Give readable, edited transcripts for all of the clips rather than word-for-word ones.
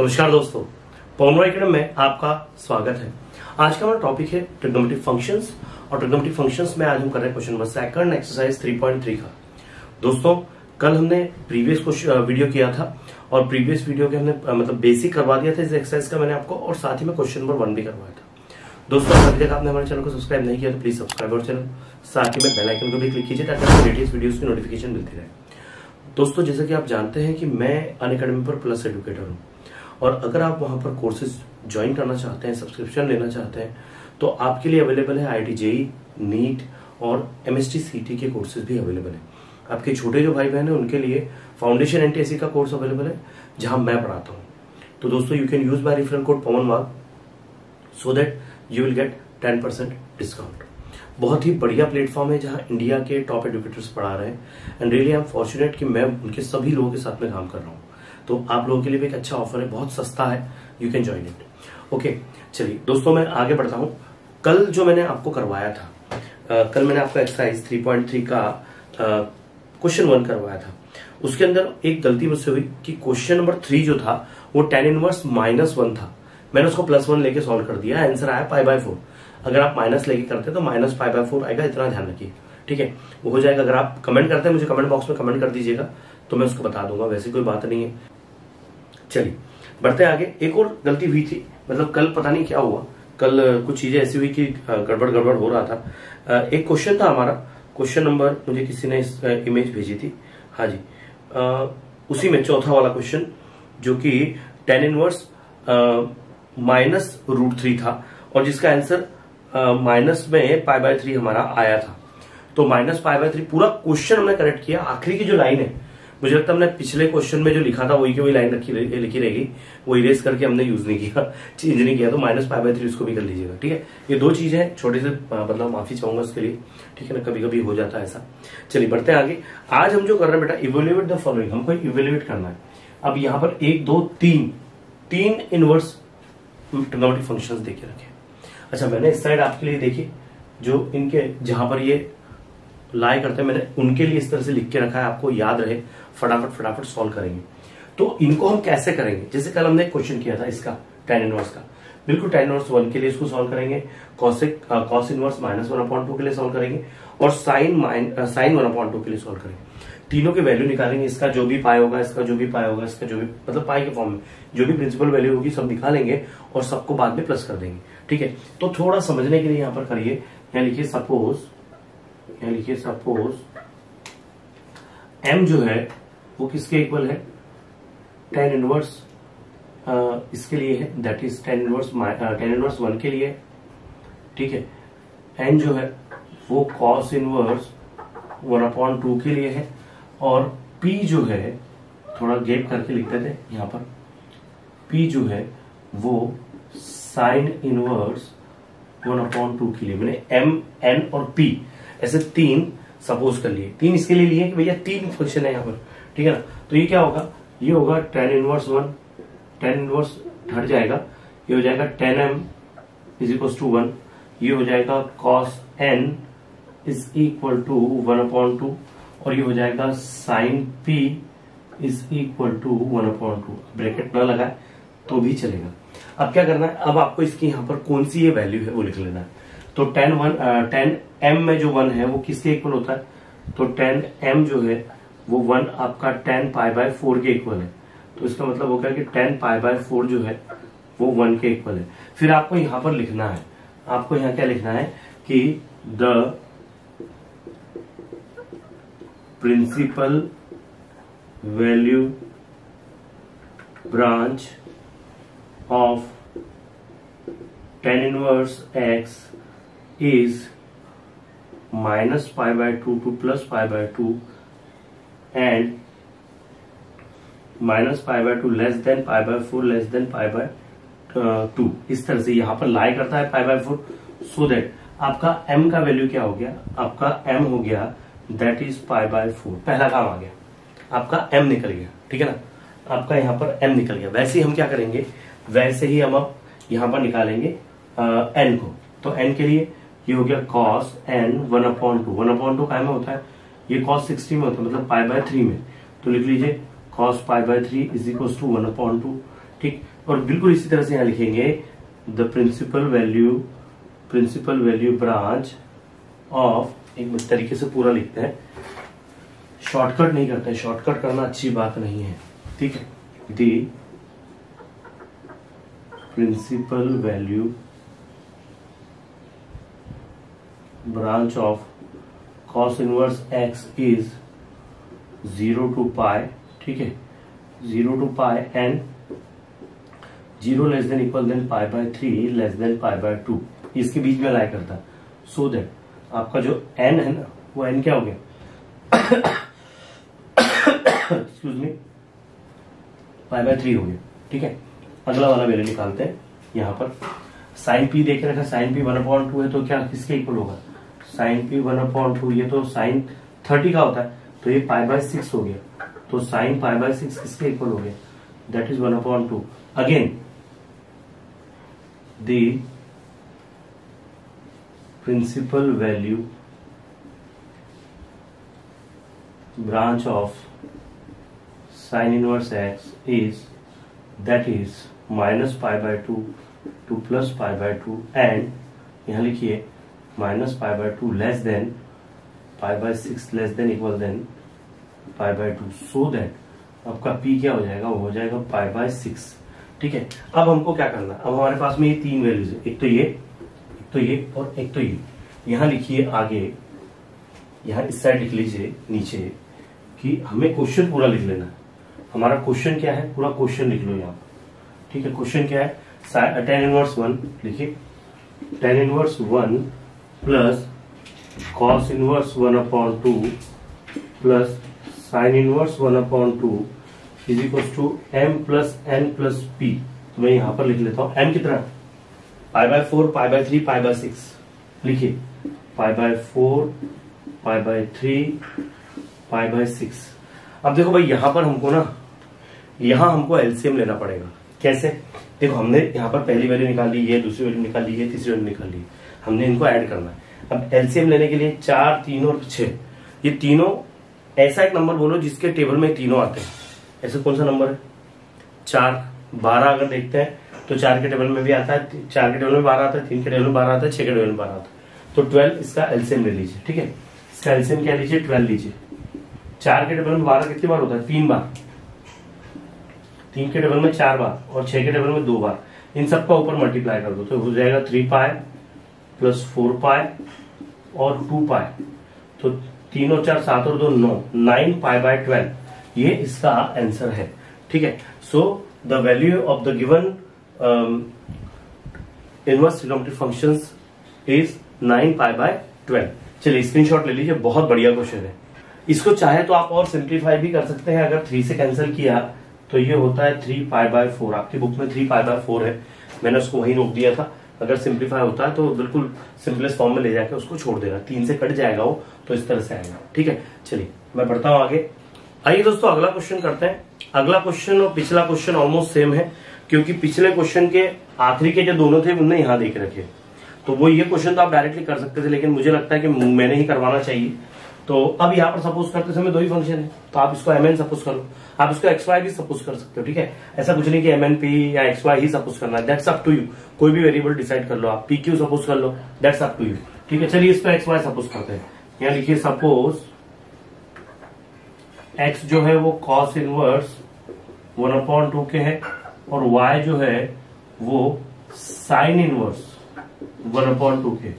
नमस्कार दोस्तों, पवन एकेडमी में आपका स्वागत है। आज का हमारा टॉपिक है ट्रिग्नोमेट्रिक फंक्शंस और ट्रिग्नोमेट्रिक फंक्शंस में आज हम कर रहे हैं क्वेश्चन नंबर सेकंड एक्सरसाइज 3.3 का। दोस्तों कल हमने प्रीवियस वीडियो किया था और प्रीवियस वीडियो के हमने मतलब बेसिक करवा दिया था इस एक्सरसाइज का मैंने आपको, और साथ ही में क्वेश्चन नंबर 1 भी करवाया था। दोस्तों अभी तक आपने हमारे चैनल को सब्सक्राइब नहीं किया तो प्लीज सब्सक्राइब और चैनल साथ ही में बेल आइकन को भी क्लिक कीजिए ताकि आपको लेटेस्ट वीडियोस की नोटिफिकेशन मिलती रहे। दोस्तों जैसा कि आप जानते हैं कि मैं अनअकैडमी पर प्लस एजुकेटर हूं, और अगर आप वहां पर कोर्सेज ज्वाइन करना चाहते हैं, सब्सक्रिप्शन लेना चाहते हैं, तो आपके लिए अवेलेबल है IIT JEE, नीट और MST CT के कोर्सेज भी अवेलेबल है। आपके छोटे जो भाई बहन है उनके लिए फाउंडेशन NTSE का कोर्स अवेलेबल है जहां मैं पढ़ाता हूं। तो दोस्तों you can use my referral code पवनवाग so that you will get 10% discount. बहुत ही बढ़िया प्लेटफॉर्म है जहां इंडिया के टॉप एजुकेटर्स पढ़ा रहे हैं and really I am fortunate कि मैं उनके सभी लोगों के साथ में काम कर रहा हूं। तो आप लोगों के लिए भी एक अच्छा ऑफर है, बहुत सस्ता है, you can join it. Okay चलिए दोस्तों मैं आगे बढ़ता हूं। कल जो मैंने आपको करवाया था, कल मैंने आपको एक्सरसाइज 3.3 का क्वेश्चन 1 करवाया था। उसके अंदर एक गलती मुझसे हुई कि क्वेश्चन नंबर 3 जो था वो tan इनवर्स -1 था। मैंने उसको +1 लेके सॉल्व कर दिया, आंसर आया π/4। अगर आप माइनस लेके करते तो -π/4 आएगा, इतना ध्यान रखिए, ठीक है, वो हो जाएगा। अगर आप कमेंट करते हैं मुझे कमेंट बॉक्स में कमेंट कर दीजिएगा तो मैं उसको बता दूंगा, वैसी कोई बात नहीं है। चलिए बढ़ते आगे। एक और गलती हुई थी, मतलब कल पता नहीं क्या हुआ, कल कुछ चीजें ऐसी हुई कि गड़बड़ हो रहा था। एक क्वेश्चन था हमारा, क्वेश्चन नंबर मुझे किसी ने इमेज भेजी थी, हाँ जी, उसी में चौथा वाला क्वेश्चन जो कि tan इनवर्स -√3 था और जिसका आंसर माइनस में π/3 हमारा आया था। तो -π/3 पूरा क्वेश्चन हमने करेक्ट किया। आखिरी की जो लाइन है, मुझे लगता है हमने पिछले क्वेश्चन में जो लिखा था वही की वही लाइन लिखी रहेगी, वो इरेज करके हमने यूज नहीं किया, चेंज नहीं किया। तो -π/3 उसको भी कर लीजिएगा, ठीक है। ये दो चीजें हैं, छोटे से मतलब माफी चाहूंगा उसके लिए, ठीक है ना, कभी कभी हो जाता है ऐसा। चलिए बढ़ते हैं आगे। आज हम जो कर रहे हैं बेटा, इवेल्युएट द फॉलोइंग, हमको इवेल्युएट करना है। अब यहाँ पर 1 2 3 इनवर्स ट्रिग्नोमेट्रिक फंक्शंस देके रखे। अच्छा मैंने इस साइड आपके लिए देखिए जो इनके जहां पर ये लाई करते हैं, मैंने उनके लिए इस तरह से लिख के रखा है, आपको याद रहे, फटाफट सॉल्व करेंगे। तो इनको हम कैसे करेंगे, जैसे कल हमने एक क्वेश्चन किया था इसका tan इनवर्स का, बिल्कुल tan इनवर्स 1 के लिए इसको सॉल्व करेंगे, cos इनवर्स -1/2 के लिए सॉल्व करेंगे और sin 1/2 के लिए सॉल्व करेंगे। तीनों के वैल्यू निकालेंगे, इसका जो भी पाई होगा, इसका जो भी पाई होगा, इसका जो भी मतलब पाई के फॉर्म में जो भी प्रिंसिपल वैल्यू होगी सब निकालेंगे और सबको बाद में प्लस कर देंगे, ठीक है। तो थोड़ा समझने के लिए यहाँ पर करिए, यहाँ लिखिए सपोज m जो है वो किसके इक्वल है, tan इनवर्स इसके लिए है, दैट इज tan इनवर्स 1 के लिए, ठीक है। n जो है वो cos इनवर्स 1/2 के लिए है, और p जो है, थोड़ा गैप करके लिखते थे यहाँ पर, p जो है वो sin इनवर्स 1/2 के लिए। मैंने m n और p ऐसे 3 सपोज कर लिए, 3 इसके लिए लिए कि भैया 3 फंक्शन है यहाँ पर, ठीक है ना। तो ये क्या होगा, ये होगा tan इनवर्स 1, tan इनवर्स हट जाएगा, ये हो जाएगा tan m = 1, ये हो जाएगा cos n = 1/2 और ये हो जाएगा sin p = 1/2। ब्रैकेट ना लगाए तो भी चलेगा। अब क्या करना है, अब आपको इसकी यहाँ पर कौन सी ये वैल्यू है वो लिख लेना है। तो tan m में जो 1 है वो किसके इक्वल होता है, तो tan m जो है वो 1 आपका tan π/4 के इक्वल है। तो इसका मतलब होगा कि tan π/4 जो है वो 1 के इक्वल है। फिर आपको यहाँ पर लिखना है, आपको यहाँ क्या लिखना है कि the principal value branch of tan inverse x is -π/2 to +π/2 and -π/2 less than π/4 less than π/2। इस तरह से यहाँ पर लाई करता है π/4, सो दैट आपका m का वैल्यू क्या हो गया, आपका m हो गया दैट इज π/4। पहला काम आ गया, आपका m निकल गया, ठीक है ना, आपका यहाँ पर m निकल गया। वैसे ही हम क्या करेंगे, वैसे ही हम अब यहाँ पर निकालेंगे n को। तो n के लिए ये हो गया cos n 1/2 काय में होता है, ये cos 60 में होता है, मतलब π/3 में। तो लिख लीजिए cos π/3 = 1/2, ठीक। और बिल्कुल इसी तरह से यहां लिखेंगे the principal value branch of, एक तरीके से पूरा लिखते हैं, शॉर्टकट नहीं करते हैं, शॉर्टकट करना अच्छी बात नहीं है, ठीक है। The principal value branch of cos inverse x is 0 to pi, ठीक है, 0 to pi and 0 less than equal than pi by 3 less than pi by 2, इसके बीच में लाई करता है, सो दैट आपका जो n है ना वो n क्या हो गया एक्सक्यूज मी, पाई बाय 3 हो गया, ठीक है। अगला वाला वैल्यू निकालते हैं। यहाँ पर साइन पी देख रखा, साइन पी 1/2 है तो क्या किसके इक्वल होगा, साइन पी 1/2, ये तो साइन 30 का होता है तो ये पाई बाय 6 हो गया, तो साइन पाई बाय 6 किसके इक्वल हो गया, that is 1/2। Again the principal value branch of sin inverse x is, that is minus pi by 2 to plus pi by 2 and यहाँ लिखिए minus pi by 2 less than pi by 6 less than equal than pi by 2, so that आपका p क्या हो जाएगा, वो हो जाएगा pi by 6, ठीक है। अब हमको क्या करना, अब हमारे पास में ये तीन वैल्यूज है, एक तो ये और एक तो ये। यहाँ लिखिए आगे, यहाँ इस साइड लिख लीजिए नीचे कि हमें क्वेश्चन पूरा लिख लेना है। हमारा क्वेश्चन क्या है, पूरा क्वेश्चन लिख लो यहाँ, ठीक है। क्वेश्चन क्या है, tan इनवर्स 1 लिखिए, tan inverse 1 plus cos inverse 1/2 plus sin inverse 1/2 is equal to m plus n plus p। तो मैं यहाँ पर लिख लेता हूँ m कितना, pi by 4, pi by 3, pi by 6, लिखिए pi by 4, pi by 3, pi by 6। अब देखो भाई यहाँ पर हमको ना, यहाँ हमको एलसीएम लेना पड़ेगा। कैसे, देखो हमने यहाँ पर पहली वैल्यू निकाल ली, ये दूसरी वैल्यू निकाल ली, ये तीसरी वैल्यू निकाल ली, हमने इनको ऐड करना है। अब एलसीएम लेने के लिए 4, 3 और 6, ये तीनों ऐसा एक नंबर बोलो जिसके टेबल में तीनों आते हैं। ऐसे कौन सा नंबर है, 4, 12 अगर देखते हैं तो 4 के टेबल में भी आता है, 4 के टेबल में 12 आता है, 3 के टेबल में 12 आता है, 6 के टेबल में 12 आता है, तो 12 इसका एलसीएम ले लीजिए, ठीक है। इसका एलसीएम क्या लीजिए, 12 लीजिए। 4 के टेबल में 12 कितनी बार होता है, 3 बार, 3 के टेबल में 4 बार और 6 के टेबल में 2 बार। इन सबका ऊपर मल्टीप्लाई कर दो तो हो जाएगा 3 पाई प्लस 4 पाई और 2 पाई, तो 3 और 4 7 और 2 9, 9 पाई बाय 12, ये इसका आंसर है, ठीक है। So the value of the given inverse trigonometric functions is 9 pi by 12। चलिए स्क्रीनशॉट ले लीजिए, बहुत बढ़िया क्वेश्चन है। इसको चाहे तो आप और सिंप्लीफाई भी कर सकते हैं। अगर 3 से कैंसिल किया तो ये होता है 3 पाई बाय 4, आपकी बुक में 3 पाई बाय 4 है, मैंने उसको वहीं रोक दिया था। अगर सिंप्लीफाई होता है तो बिल्कुल सिंपलेस्ट फॉर्म में ले जाकर उसको छोड़ देना, 3 से कट जाएगा वो, तो इस तरह से आएगा, ठीक है। चलिए मैं बढ़ता हूं आगे। आइए दोस्तों अगला क्वेश्चन करते हैं। अगला क्वेश्चन और पिछला क्वेश्चन ऑलमोस्ट सेम है, क्योंकि पिछले क्वेश्चन के आखिरी के जो दोनों थे उनने यहाँ देख रखे, तो वो ये क्वेश्चन तो आप डायरेक्टली कर सकते थे, लेकिन मुझे लगता है कि मैंने ही करवाना चाहिए। तो अब यहाँ पर सपोज करते समय 2 ही फंक्शन है, तो आप इसको mn सपोज कर लो, आप इसको xy भी सपोज कर सकते हो, ठीक है। ऐसा कुछ नहीं कि mnp या xy ही सपोज करना है, दैट्स अप टू यू। कोई भी वेरिएबल डिसाइड कर लो, आप pq सपोज कर लो, दैट्स अप टू यू, ठीक है। चलिए इस पर xy सपोज करते हैं। यहाँ लिखिए सपोज x जो है वो cos इनवर्स 1/2 के है और y जो है वो साइन इनवर्स 1/2 के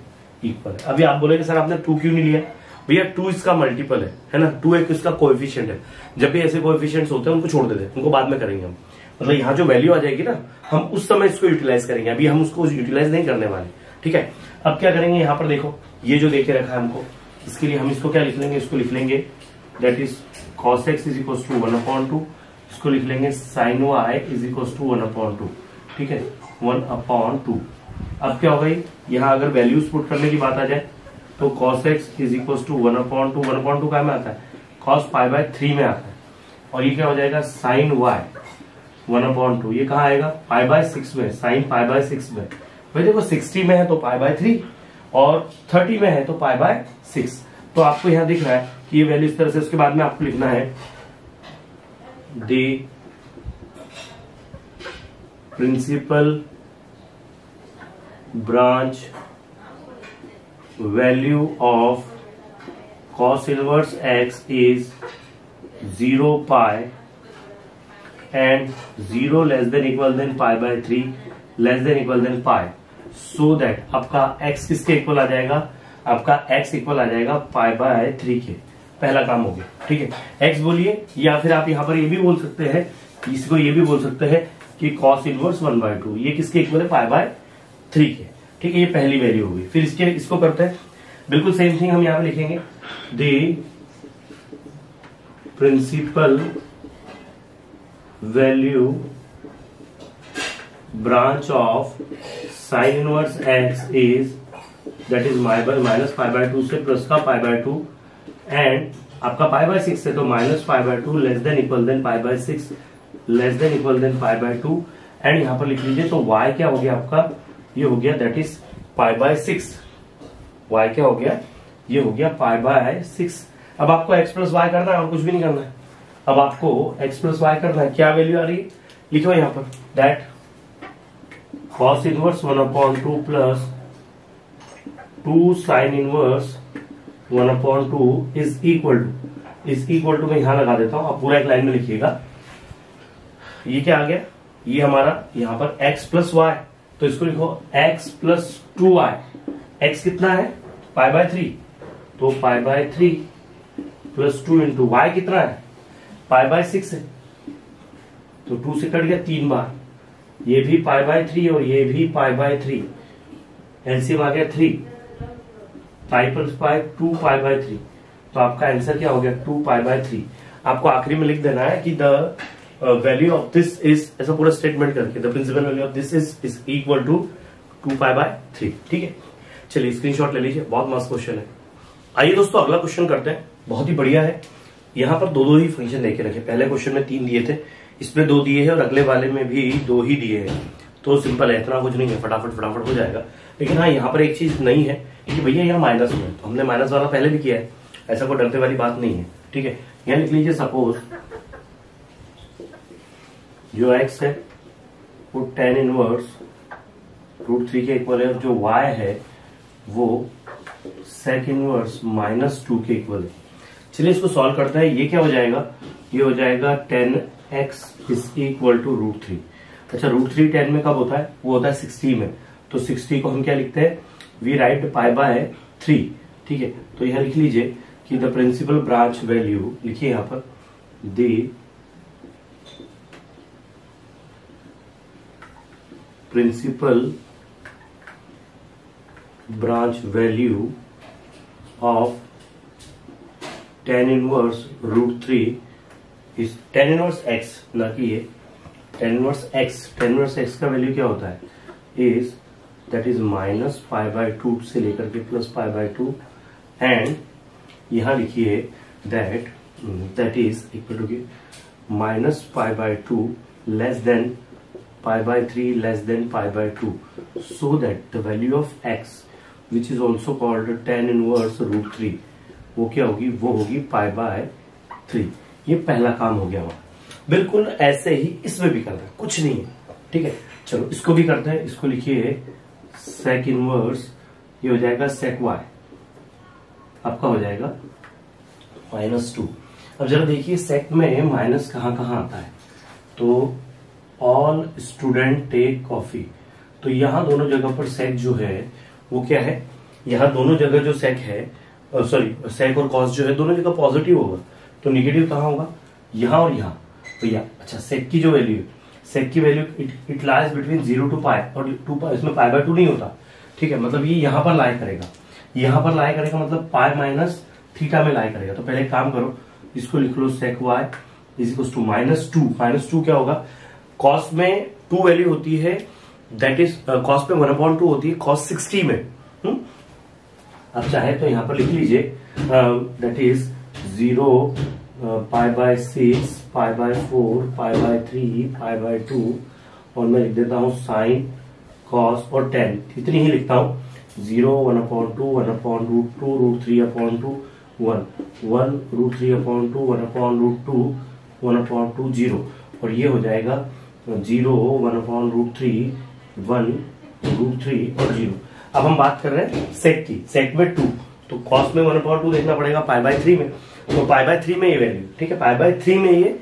इक्वल है। अभी आप बोलेंगे सर आपने 2 क्यों नहीं लिया, भैया 2 इसका मल्टीपल है ना, 2 एक इसका कोएफिशिएंट है। जब भी ऐसे कोएफिशिएंट्स होते हैं उनको छोड़ देते हैं, उनको बाद में करेंगे हम, मतलब यहाँ जो वैल्यू आ जाएगी ना हम उस समय इसको यूटिलाइज करेंगे, अभी हम उसको यूटिलाइज नहीं करने वाले, ठीक है। अब क्या करेंगे, यहाँ पर देखो ये जो देखे रखा है हमको, इसके लिए हम इसको क्या लिख लेंगे, इसको लिख लेंगे that is cos x is equal to 1/2, इसको लिख लेंगे sin y is equal to 1/2, ठीक है, 1/2। अब क्या होगा, यहाँ अगर वैल्यूज पुट करने की बात आ जाए तो cos x is equal to 1/2, 1/2 क्या में आता है, cos पाई बाय 3 में आता है, और ये क्या हो जाएगा sin y 1/2, ये कहाँ आएगा पाई बाय 6 में, sin पाई बाय 6 में। भाई देखो 60 में है तो पाई बाय 3 और 30 में है तो पाई बाय 6, तो आपको यहाँ दिख रहा है कि ये वैल्यू इस तरह से। उसके बाद में आपको लिखना है the principal branch value of cos inverse x is 0 pi and 0 less than equal than pi by 3 less than equal than pi, so that आपका x किसके इक्वल आ जाएगा, आपका x इक्वल आ जाएगा पाई बाय 3 के। पहला काम हो गया, ठीक है। x बोलिए, या फिर आप यहां पर ये भी बोल सकते हैं, इसको ये भी बोल सकते हैं कि cos इनवर्स 1/2 ये किसके इक्वल है, पाई बाय 3 के, ठीक है। ये पहली वैल्यू होगी। फिर इसको करते हैं बिल्कुल सेम थिंग, हम यहां पे लिखेंगे the principal value branch of sine inverse x is that is minus pi by 2 से प्लस का पाई बाय 2 एंड आपका पाई बाय 6 से तो minus pi by 2 less than equal than pi by 6 less than equal than pi by 2 and यहां पर लिख लीजिए तो y क्या हो गया आपका, ये हो गया that is pi by 6। y क्या हो गया, ये हो गया पाई बाय 6। अब आपको x प्लस वाई करना है और कुछ भी नहीं करना है। अब आपको x प्लस वाई करना है, क्या वैल्यू आ रही है, लिखो यहां पर that cos inverse 1/2 plus 2 sine inverse 1/2 is equal to मैं यहां लगा देता हूं, आप पूरा एक लाइन में लिखिएगा। ये क्या आ गया, ये हमारा यहां पर x प्लस वाई, तो इसको लिखो x प्लस 2y। x कितना है, पाई बाय 3, तो pi by 3 plus 2 into y कितना है, पाई बाय 6 है, तो 2 से कट गया 3 बार, ये भी पाई बाय 3 और ये भी पाई बाय 3, एलसीएम आ गया 3, pi plus pi 2 pi by 3, तो आपका आंसर क्या हो गया 2 पाई बाय 3। आपको आखिरी में लिख देना है कि the value of this is, ऐसा पूरा स्टेटमेंट करके the principal value of this is equal to 2 pi by 3, ठीक है। चलिए स्क्रीनशॉट ले लीजिए, बहुत मस्त क्वेश्चन है। आइए दोस्तों अगला क्वेश्चन करते हैं, बहुत ही बढ़िया है। यहाँ पर दो ही फंक्शन देके रखे, पहले क्वेश्चन में 3 दिए थे, इसमें 2 दिए हैं और अगले वाले में भी 2 ही दिए हैं, तो सिंपल है, इतना कुछ नहीं है, फटाफट हो जाएगा। लेकिन हाँ यहाँ पर एक चीज नहीं है कि भैया यहाँ माइनस में, तो हमने माइनस वाला पहले भी किया है, ऐसा कोई डरने वाली बात नहीं है, ठीक है। यहाँ लिख लीजिए सपोज जो x है वो tan इनवर्स √3 के इक्वल है, जो y है वो sec इनवर्स -2 के इक्वल है। चलिए इसको सॉल्व करते हैं। ये क्या हो जाएगा, ये हो जाएगा 10x इज इक्वल टू √3। अच्छा √3 10 में कब होता है, वो होता है 60 में, तो 60 को हम क्या लिखते हैं, वी राइट पाई बाय 3, ठीक है। तो यहां लिख लीजिए कि द प्रिंसिपल ब्रांच वैल्यू, लिखिए यहां पर the principal branch value of tan inverse √3 is tan inverse x, ना कि ये tan inverse x का वैल्यू क्या होता है, is that is minus pi by 2 से लेकर के प्लस पाई बाय 2 एंड यहां लिखिए that is equal to minus pi by 2 less than pi by 3 less than pi by 2, so that the value of x which is also called tan inverse √3 वो क्या होगी, वो होगी पाई by 3। ये पहला काम हो गया हमारा। बिल्कुल ऐसे ही इसमें भी करना है, कुछ नहीं है, ठीक है। चलो इसको भी करते हैं, इसको लिखिए sec इनवर्स, ये हो जाएगा sec y, आपका हो जाएगा -2। अब जरा देखिए sec में माइनस कहाँ कहाँ आता है, तो ऑल स्टूडेंट टेक कॉफी, तो यहाँ दोनों जगह पर sec जो है वो क्या है, यहाँ दोनों जगह जो sec है, सॉरी sec और cos जो है दोनों जगह पॉजिटिव होगा, तो निगेटिव कहाँ होगा, यहाँ और यहाँ। तो यहाँ अच्छा sec की जो वैल्यू है, sec की value it lies between 0 to पाई, और 2 पाई, इसमें पाई बाय 2 नहीं होता, ठीक है। मतलब ये यहाँ पर लाई करेगा, यहाँ पर लाई करेगा, मतलब पाई माइनस थीटा में लाई करेगा। तो पहले काम करो, इसको लिख लो sec y is equal to -2 क्या होगा, cos में 2 वैल्यू होती है, दैट इज cos पे 1/2 होती है cos 60 में। अब चाहे तो यहां पर लिख लीजिए that is 0 pi by 6 pi by 4 pi by 3 pi by 2, और मैं लिख देता हूं साइन cos और tan, इतनी ही लिखता हूं, 0 1/2 1/√2 √3/2 1 1 √3/2 1/√2 1/2 0, और ये हो जाएगा 0, 1/√3, 1, √3 और 0। अब हम बात कर रहे हैं सेक की। सेक में 2, तो कॉस में 1/2 देखना पड़ेगा π/3 में, तो π/3 में ये वैल्यू, ठीक है, π/3 में ये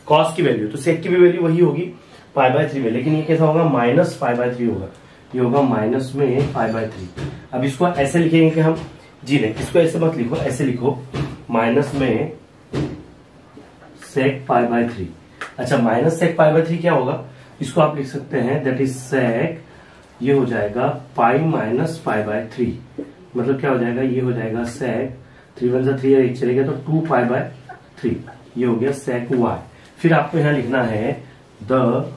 कॉस की वैल्यू, तो सेक की भी वैल्यू वही होगी π/3 में, लेकिन ये कैसा होगा, माइनस π/3 होगा, ये होगा माइनस में π/3। अब इसको ऐसे लिखेंगे कि हम, जी नहीं, इसको ऐसे मत लिखो, ऐसे लिखो माइनस में सेक π/3। अच्छा, माइनस सेक π/3 क्या होगा, इसको आप लिख सकते हैं दैट इज सेक, ये हो जाएगा पाई माइनस π/3, मतलब क्या हो जाएगा, ये हो जाएगा सेक 3 1 3 1 चलेगा तो 2π/3, ये हो गया सेक y। फिर आपको यहां लिखना है the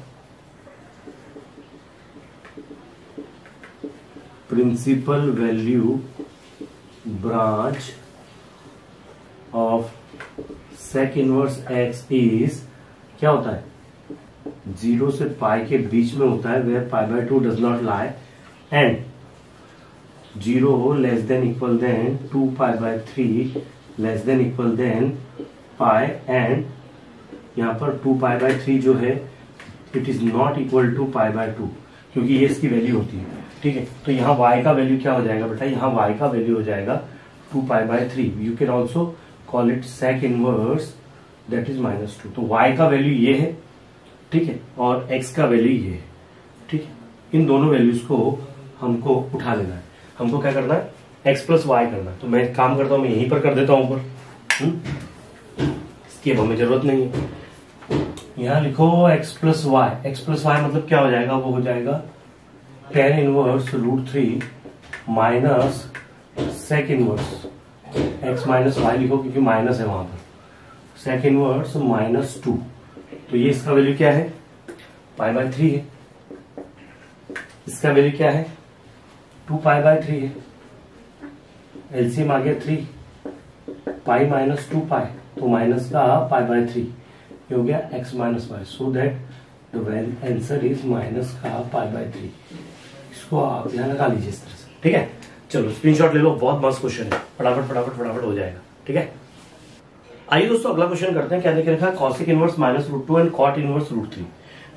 principal value branch of sec inverse x is, क्या होता है, 0 से पाई के बीच में होता है, where π/2 does not lie, and 0 less than equal than 2π/3 less than equal than pi, and यहाँ पर 2π/3 जो है it is not equal to π/2, क्योंकि ये इसकी वैल्यू होती है, ठीक है। तो यहाँ y का वैल्यू क्या हो जाएगा बेटा, यहाँ y का वैल्यू हो जाएगा 2π/3। You can also call it sec inverse that is -2। तो y का वैल्यू ये है, ठीक है, और x का वैल्यू ये है, ठीक है। इन दोनों वैल्यूज को हमको उठा लेना है, हमको क्या करना है, x प्लस वाई करना है। तो मैं काम करता हूं, मैं यहीं पर कर देता हूं ऊपर, इसकी अब हमें जरूरत नहीं है। यहां लिखो x plus y, x plus y मतलब क्या हो जाएगा, वो हो जाएगा tan inverse √3 minus sec inverse x minus y लिखो, क्योंकि माइनस है वहां पर, सेक इनवर्स -2। तो ये इसका वैल्यू क्या है, π/3 है, इसका वैल्यू क्या है, 2π/3 है, एलसीएम आ गया 3, पाई माइनस 2π, तो माइनस का π/3, ये हो गया x minus y, so that the answer is minus का π/3। इसको आप ध्यान लगा लीजिए इस तरह से, ठीक है। चलो स्क्रीनशॉट ले लो, बहुत मस्त क्वेश्चन है, फटाफट फटाफट फटाफट हो जाएगा, ठीक है। आइए दोस्तों अगला क्वेश्चन करते हैं। क्या देख रखा है, cosec inverse -√2 and cot inverse √3।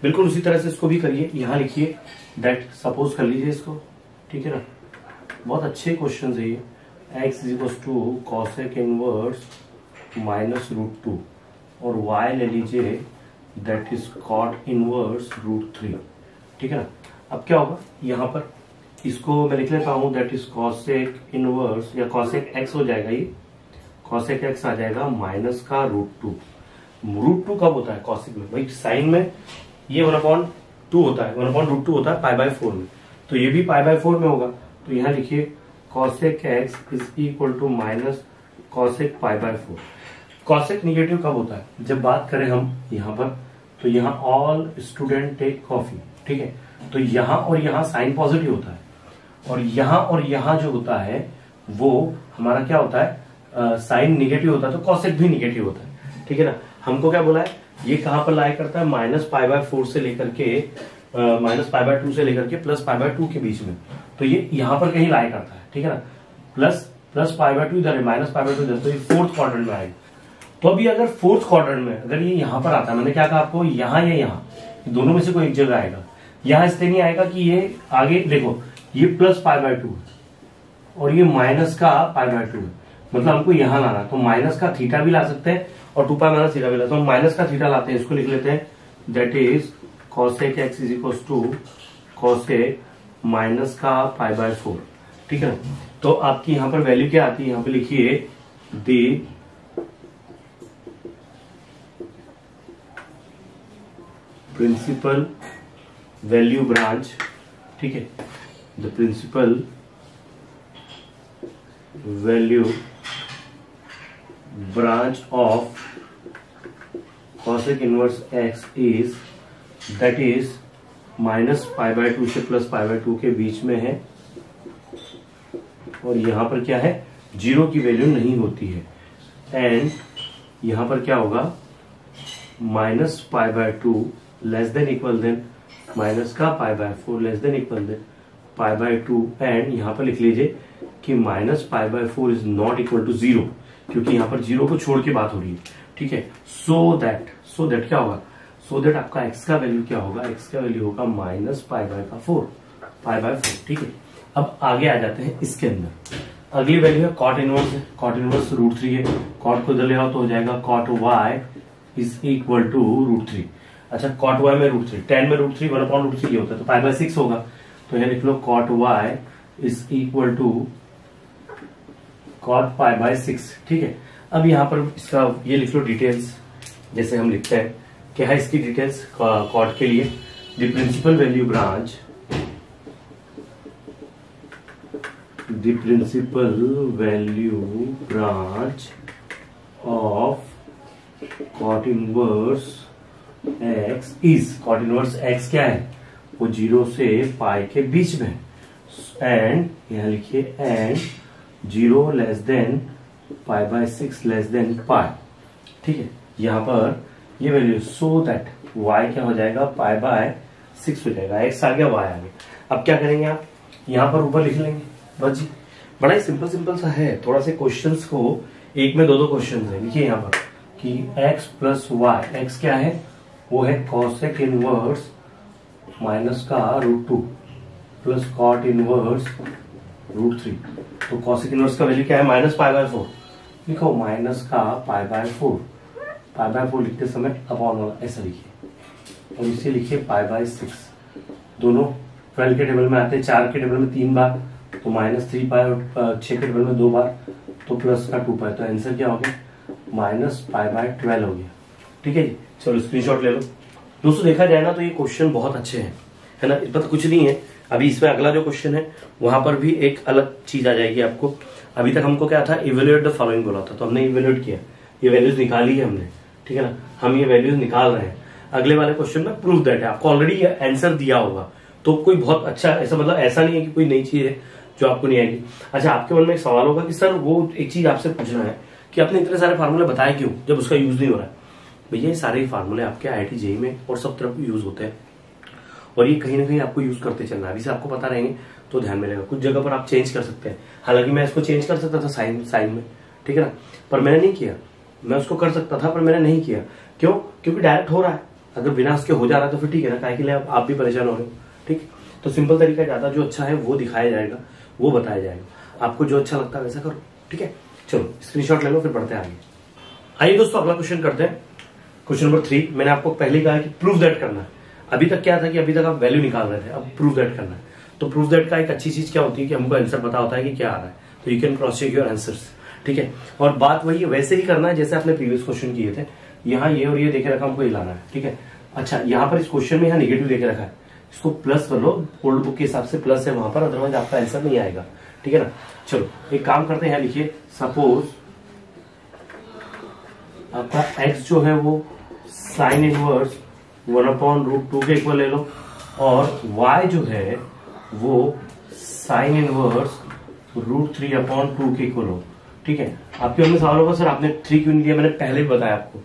बिल्कुल उसी तरह से इसको भी करिए, यहां लिखिए दैट, सपोज कर लीजिए इसको, ठीक है ना, बहुत अच्छे क्वेश्चन है ये। x = कॉसेक इनवर्स -√2 और y ले लीजिए दैट इज कॉट इनवर्स √3, ठीक है ना। अब क्या होगा, यहाँ पर इसको मैं लिख लेता हूं दैट इज कॉसेक इनवर्स, या कॉसेक x हो जाएगा, ये कॉसेक x आ जाएगा माइनस का √2। √2 कब होता है कॉसेक में, भाई साइन में ये 1/2 होता है, 1/√2 होता है π/4 में, तो ये भी π/4 में होगा। तो यहाँ लिखिए cosec x is equal to minus cosec π/4। Cosec negative कब होता है, जब बात करें हम यहाँ पर, तो यहाँ ऑल स्टूडेंट टेक कॉफी, ठीक है, तो यहाँ और यहाँ साइन पॉजिटिव होता है, और यहाँ जो होता है वो हमारा क्या होता है, साइन निगेटिव होता है, तो कॉसेक भी निगेटिव होता है, ठीक है ना। हमको क्या बोला है, ये कहां पर लाई करता है, -π/4 से लेकर के -π/2 से लेकर के +π/2 के बीच में, तो ये यहां पर कहीं लाई करता है, ठीक है ना। प्लस π/2 इधर है, -π/2 इधर, तो ये फोर्थ क्वाड्रेंट में आएगा। तो अभी अगर फोर्थ क्वाड्रेंट में अगर ये यहां पर आता है, मैंने क्या कहा आपको, यहाँ या यहाँ, दोनों में से कोई एक जगह आएगा। यहाँ इसलिए नहीं आएगा कि ये आगे देखो, ये +π/2 और ये माइनस का π/2 है, मतलब हमको यहां लाना, तो माइनस का थीटा भी ला सकते हैं और 2π माइनस थीटा भी लाते हैं। माइनस का थीटा लाते हैं, इसको लिख लेते हैं that is cosec x = cosec minus का π/4, ठीक है। तो आपकी यहां पर वैल्यू क्या आती है, यहां पे लिखिए द प्रिंसिपल वैल्यू ब्रांच, ठीक है, the principal value branch of cosec inverse x is that is -π/2 से +π/2 के बीच में है, और यहां पर क्या है, 0 की वैल्यू नहीं होती है, एंड यहां पर क्या होगा, -π/2 less than equal than minus का π/4 less than equal than π/2, and यहां पर लिख लीजिए कि -π/4 इज नॉट इक्वल टू 0, क्योंकि यहां पर 0 को छोड़ के बात हो रही है, ठीक है। सो दैट क्या होगा, सो दैट आपका x का वैल्यू क्या होगा, x का वैल्यू होगा माइनस पाई बाय 4, ठीक है। अब आगे आ जाते हैं इसके अंदर। अगली वैल्यू है कॉट इनवर्स है, कॉट इनवर्स √3 है। कॉट को इधर ले आओ तो हो जाएगा cot y is equal to √3। अच्छा, कॉट y में √3, 10 में √3 1/√3 ये होता है, तो पाई बाय 6 होगा। तो यहाँ लिख लो cot y is equal to cot pi by 6, ठीक है। अब यहाँ पर इसका ये लिख लो डिटेल्स, जैसे हम लिखते हैं क्या है इसकी डिटेल्स कॉट के लिए। The principal value branch, the principal value branch of cot inverse x is, cot inverse x क्या है, वो 0 से पाई के बीच में, एंड यहाँ लिखिए and 0 less than pi by 6 less than pi, ठीक है। यहाँ पर ये वैल्यू सो दैट y क्या हो जाएगा, पाई बाय 6 हो जाएगा, x आ गया y आ गया। अब क्या करेंगे आप, यहाँ पर ऊपर लिख लेंगे बस जी। बड़ा ही सिंपल सा है, थोड़ा से क्वेश्चंस को एक में दो क्वेश्चंस है। लिखिए यहाँ पर कि x प्लस वाई, x क्या है, वो है कॉसेक इनवर्स माइनस का √2 प्लस कॉट इनवर्स √3। तो कॉसेक इनवर्स का वैल्यू क्या है, माइनस पाई बाय 4। लिखो माइनस का पाई बाय 4, पाई बाय 4 लिखते समय अपॉन वाला ऐसा लिखिए, और इसे लिखिए पाई बाय 6। दोनों 12 के टेबल में आते हैं, 4 के टेबल में 3 बार, तो -3 पाई, और 6 के टेबल में 2 बार, तो प्लस का 2 पाई, तो आंसर क्या हो गया, माइनस पाई बाय 12 हो गया, ठीक है जी। चलो स्क्रीनशॉट ले लो। दोस्तों देखा जाए ना तो ये क्वेश्चन बहुत अच्छे हैं, है ना, इस पर तो कुछ नहीं है। अभी इसमें अगला जो क्वेश्चन है वहां पर भी एक अलग चीज आ जाएगी आपको। अभी तक हमको क्या था, इवेल्युएट द फॉलोइंग बोला था, तो हमने इवेल्युएट किया, ये वैल्यूज निकाली है हमने, ठीक है ना, हम ये वैल्यूज निकाल रहे हैं। अगले वाले क्वेश्चन में प्रूफ दैट है, आपको ऑलरेडी आंसर दिया होगा, तो कोई बहुत अच्छा ऐसा, मतलब ऐसा नहीं है कि कोई नई चीज है जो आपको नहीं आएगी। अच्छा, आपके मन में एक सवाल होगा कि सर वो एक चीज आपसे पूछना है कि आपने इतने सारे फार्मूले बताए क्यों जब उसका यूज नहीं हो रहा है। भैया ये सारे फार्मूले आपके IIT JEE में और सब तरफ यूज होते हैं, और ये कहीं ना कहीं आपको यूज करते चलना है। अभी से आपको पता रहेंगे तो ध्यान में रहेगा। कुछ जगह पर आप चेंज कर सकते हैं, हालांकि मैं इसको चेंज कर सकता था साइन में, ठीक है ना, पर मैंने नहीं किया। मैं उसको कर सकता था पर मैंने नहीं किया, क्यों, क्योंकि डायरेक्ट हो रहा है। अगर बिना उसके हो जा रहा है तो फिर ठीक है ना, काहे के लिए आप भी परेशान हो रहे हो, ठीक। तो सिंपल तरीका ज्यादा जो अच्छा है वो दिखाया जाएगा, वो बताया जाएगा, आपको जो अच्छा लगता है वैसा करो, ठीक है। चलो स्क्रीनशॉट ले लो, फिर बढ़ते हैं आगे। आइए दोस्तों अगला क्वेश्चन करते हैं, क्वेश्चन नंबर 3। मैंने आपको पहले कहा कि प्रूफ दैट करना है। अभी तक क्या था कि अभी तक आप वैल्यू निकाल रहे थे, अब प्रूफ दैट करना है। तो प्रूफ दैट का एक अच्छी चीज क्या होती है कि हमको आंसर पता होता है कि क्या आ रहा है, तो you can cross check your answers, ठीक है। और बात वही वैसे ही करना है जैसे आपने प्रीवियस क्वेश्चन किए थे। यहाँ ये और ये देखे रखा, हमको हिलाना है, ठीक है। अच्छा, यहाँ पर इस क्वेश्चन में यहाँ नेगेटिव देखे रखा है, इसको प्लस कर लो, ओल्ड बुक के हिसाब से प्लस है वहां पर, अदरवाइज आपका आंसर नहीं आएगा, ठीक है ना। चलो एक काम करते हैं, यहाँ लिखिए सपोज आपका x जो है वो साइन इनवर्स 1/√2 के इक्वल ले लो, और y जो है वो साइन इनवर्स √3/2 के इक्वल हो, ठीक है। आपके मन में सवाल होगा सर आपने 3 क्यों नहीं लिया, मैंने पहले भी बताया आपको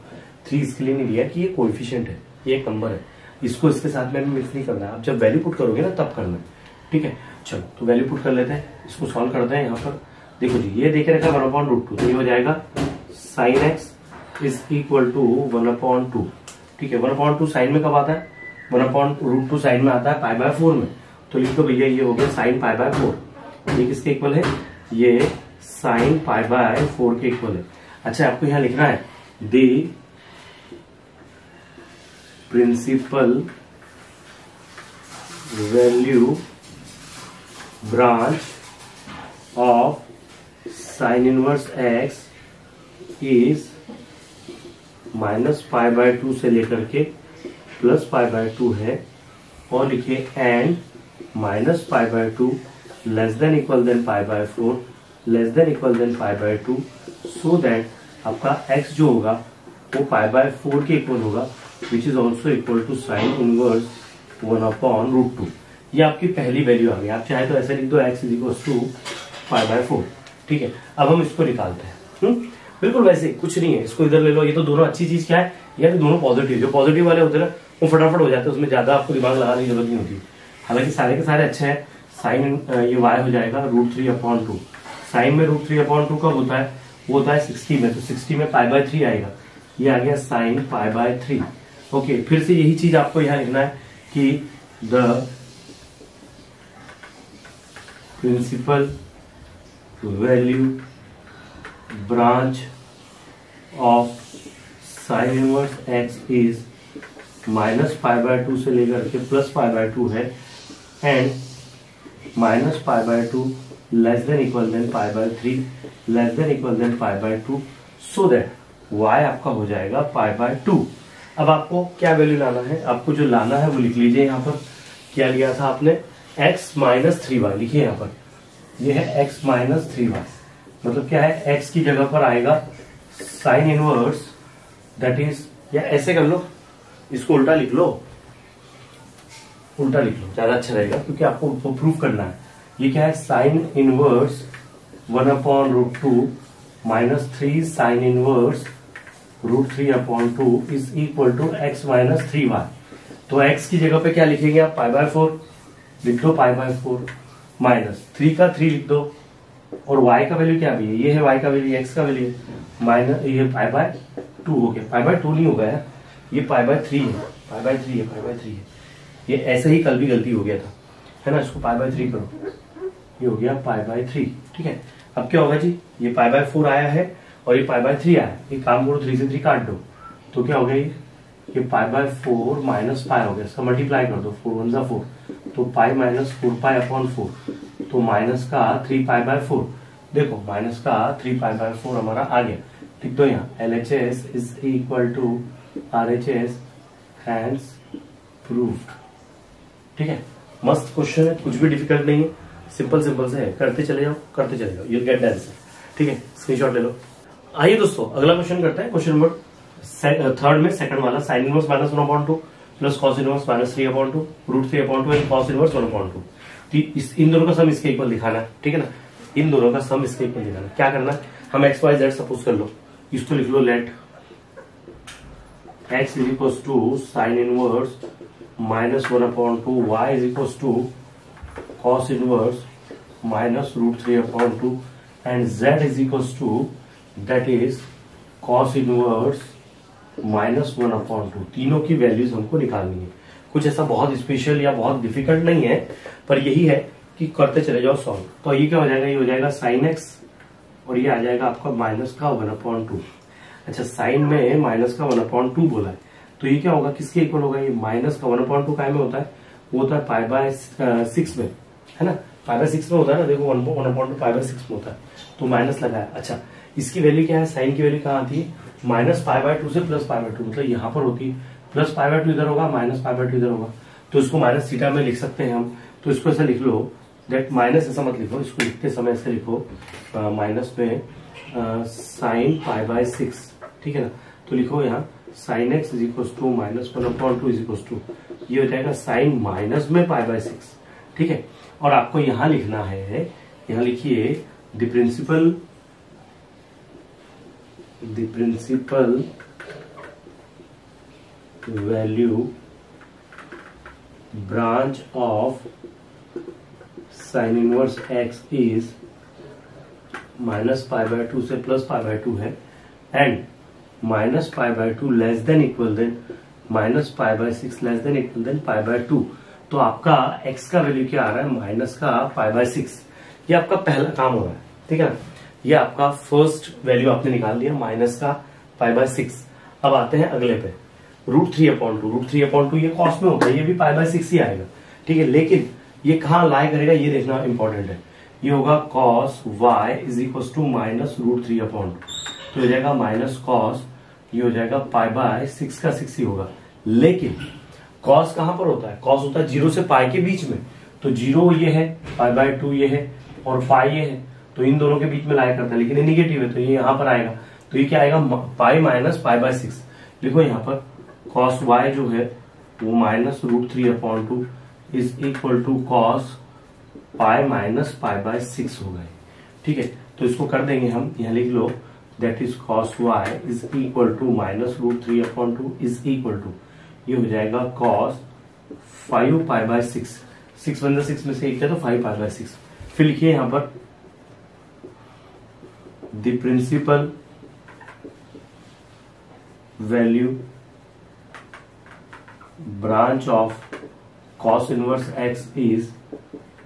3 इसके लिए नहीं लिया कि ये कोएफिशिएंट है, ये एक नंबर है, इसको इसके साथ में मिक्स नहीं करना है। आप जब वैल्यू पुट करोगे ना तब करना है, ठीक है। चलो तो वैल्यू पुट कर लेते हैं, इसको सॉल्व करते हैं। यहाँ पर देखो जी, ये देखे रखा 1/√2, तो ये हो जाएगा sine x is equal to 1/2, ठीक है। 1/2 साइन में कब आता है, 1/√2 साइन में आता है पाई बाय 4 में, तो लिख दो भैया ये हो गया साइन पाई बाय 4। ये किसके इक्वल है, ये साइन पाई बाय 4 के इक्वल है। अच्छा, आपको यहाँ लिखना है the principal value branch of sine inverse x is -π/2 से लेकर के +π/2 है, और लिखिए and -π/2 less than equal than π/4 less than equal than π/2, so that आपका x जो होगा वो π/4 के इक्वल होगा, which is also equal to sine inverse 1/√2। ये आपकी पहली वैल्यू आ गई। आप चाहे तो ऐसे लिख दो x इज इक्वल टू π/4, ठीक है। अब हम इसको निकालते हैं, बिल्कुल वैसे कुछ नहीं है, इसको इधर ले लो। ये तो दोनों अच्छी चीज क्या है, ये दोनों पॉजिटिव, जो पॉजिटिव वाले होते हैं ना वो फटाफट हो जाते हैं, उसमें ज्यादा आपको दिमाग लगाने की जरूरत नहीं होती। हालांकि सारे के सारे अच्छे हैं। साइन ये y हो जाएगा √3/2। साइन में √3/2 कब होता है, वो होता है 60 में, तो 60 में π/3 आएगा, ये आ गया साइन π/3। ओके, फिर से यही चीज आपको यहां लिखना है कि the principal value branch of sine inverse x is -π/2 से लेकर के +π/2 है and -π/2 less than equal than π/3 less than equal than π/2 so that y आपका हो जाएगा π/2। अब आपको क्या वैल्यू लाना है, आपको जो लाना है वो लिख लीजिए। यहाँ पर क्या लिया था आपने, x - 3y लिखिए। यहाँ पर ये है x - 3y, मतलब क्या है, x की जगह पर आएगा साइन इनवर्स दैट इज, या ऐसे कर लो, इसको उल्टा लिख लो, उल्टा लिख लो ज्यादा अच्छा रहेगा क्योंकि आपको प्रूफ करना है। ये क्या है, sine inverse 1/√2 -3 sine inverse √3/2 is equal to x - 3y। तो x की जगह पे क्या लिखेंगे आप, π/4 लिख दो, π/4 -3 का 3 लिख दो, और y का वैल्यू क्या भी है, ये है y का वैल्यू, x का वैल्यू माइनस, ये π/2 हो गया, π/2 नहीं होगा यार, ये π/3 है, π/3 है। ये ऐसे ही कल भी गलती हो गया था, है ना, इसको π/3 करो, ये हो गया π/3। ठीक है, अब क्या होगा जी, ये π/4 आया है और ये π/3 आया है, ये काम करो, 3 से 3 काट दो, तो क्या हो गया, ये π/4 माइनस π हो गया, इसका मल्टीप्लाई कर दो, 4 1 4, तो π - 4π/4, तो माइनस का 3π/4, देखो माइनस का 3π/4 हमारा आ गया। लिख दो यहाँ, LHS is equal to RHS, hence proved. ठीक है, मस्त क्वेश्चन है, कुछ भी डिफिकल्ट नहीं है, सिंपल से है, करते चले जाओ, यू गेट द आंसर। ठीक है, स्क्रीनशॉट ले लो। आइए दोस्तों, अगला क्वेश्चन करते हैं, क्वेश्चन नंबर 3 में सेकंड वाला, sign inverse -1/2 plus cos inverse -3/2 √3/2 and cos inverse 1/2। इन दोनों का सम इसके इक्वल दिखाना है। ठीक है ना, इन दोनों का सम इसके इक्वल दिखाना है। क्या करना है, हम XYZ सपोज कर लो, इसको लिख लो, let x is equal to sine inverse -1/2, y is equal to cos inverse -√3/2 and z is equal to that is cos inverse -1/2। तीनों की वैल्यूज हमको निकालनी है। कुछ ऐसा बहुत स्पेशल या बहुत डिफिकल्ट नहीं है, पर यही है कि करते चले जाओ सॉल्व। तो ये क्या हो जाएगा, ये हो जाएगा साइन x और ये आ जाएगा आपका माइनस का 1/2। अच्छा, साइन में माइनस का 1/2 बोला है, तो ये क्या होगा, किसके इक्वल होगा, ये माइनस का 1/2 काय में होता है, वो होता है π/6 में, है ना, π/6 में होता है ना, देखो 1/2 π/6 में होता है, तो माइनस लगाया। अच्छा, इसकी वैल्यू क्या है, साइन की वैल्यू कहाँ आती है, -π/2 से +π/2, मतलब यहाँ पर होती है, +π/2 इधर होगा, -π/2 इधर होगा, तो इसको माइनस थीटा में लिख सकते हैं हम। तो इसको ऐसा लिख लो, दैट माइनस ऐसा मत लिखो, इसको लिखते समय ऐसे लिखो, माइनस में साइन π/6। ठीक है ना, तो लिखो यहाँ sine x is equal to -1/2 is equal to, ये हो जाएगा साइन माइनस में π/6। ठीक है, और आपको यहाँ लिखना है, यहाँ लिखिए the principal value branch of sine inverse x is -π/2 से +π/2 है and -π/2 less than equal than -π/6 less than equal than π/2। तो आपका x का वैल्यू क्या आ रहा है, माइनस का π/6। ये आपका पहला काम हो रहा है। ठीक है ना, ये आपका फर्स्ट वैल्यू आपने निकाल लिया, माइनस का π/6। अब आते हैं अगले पे, √3/2 ये कॉस में होता है, ये भी π/6 ही आएगा। ठीक है, लेकिन ये कहाँ लाई करेगा ये देखना इंपॉर्टेंट है। ये होगा cos y is equal to -√3/2, तो हो जाएगा माइनस कॉस, ये हो जाएगा π/6 का 6 ही होगा। लेकिन कॉस कहां पर होता है, कॉस होता है 0 से पाई के बीच में, तो 0 ये है, π/2 ये है और पाई ये है, तो इन दोनों के बीच में लाया करता है, लेकिन ये निगेटिव है तो ये यहां पर आएगा, तो ये क्या आएगा, पाई माइनस π/6। देखो यहाँ पर कॉस y जो है वो -√3/2 is equal to cos pi minus π/6 होगा। ठीक है, तो इसको कर देंगे हम, यहाँ लिख लो, that is cos y is equal to -√3/2 is equal to, ये हो जाएगा कॉस 5π/6, 6 1 6 में से एक है तो 5π/6। फिर लिखिए यहाँ पर the principal value branch of cos inverse x is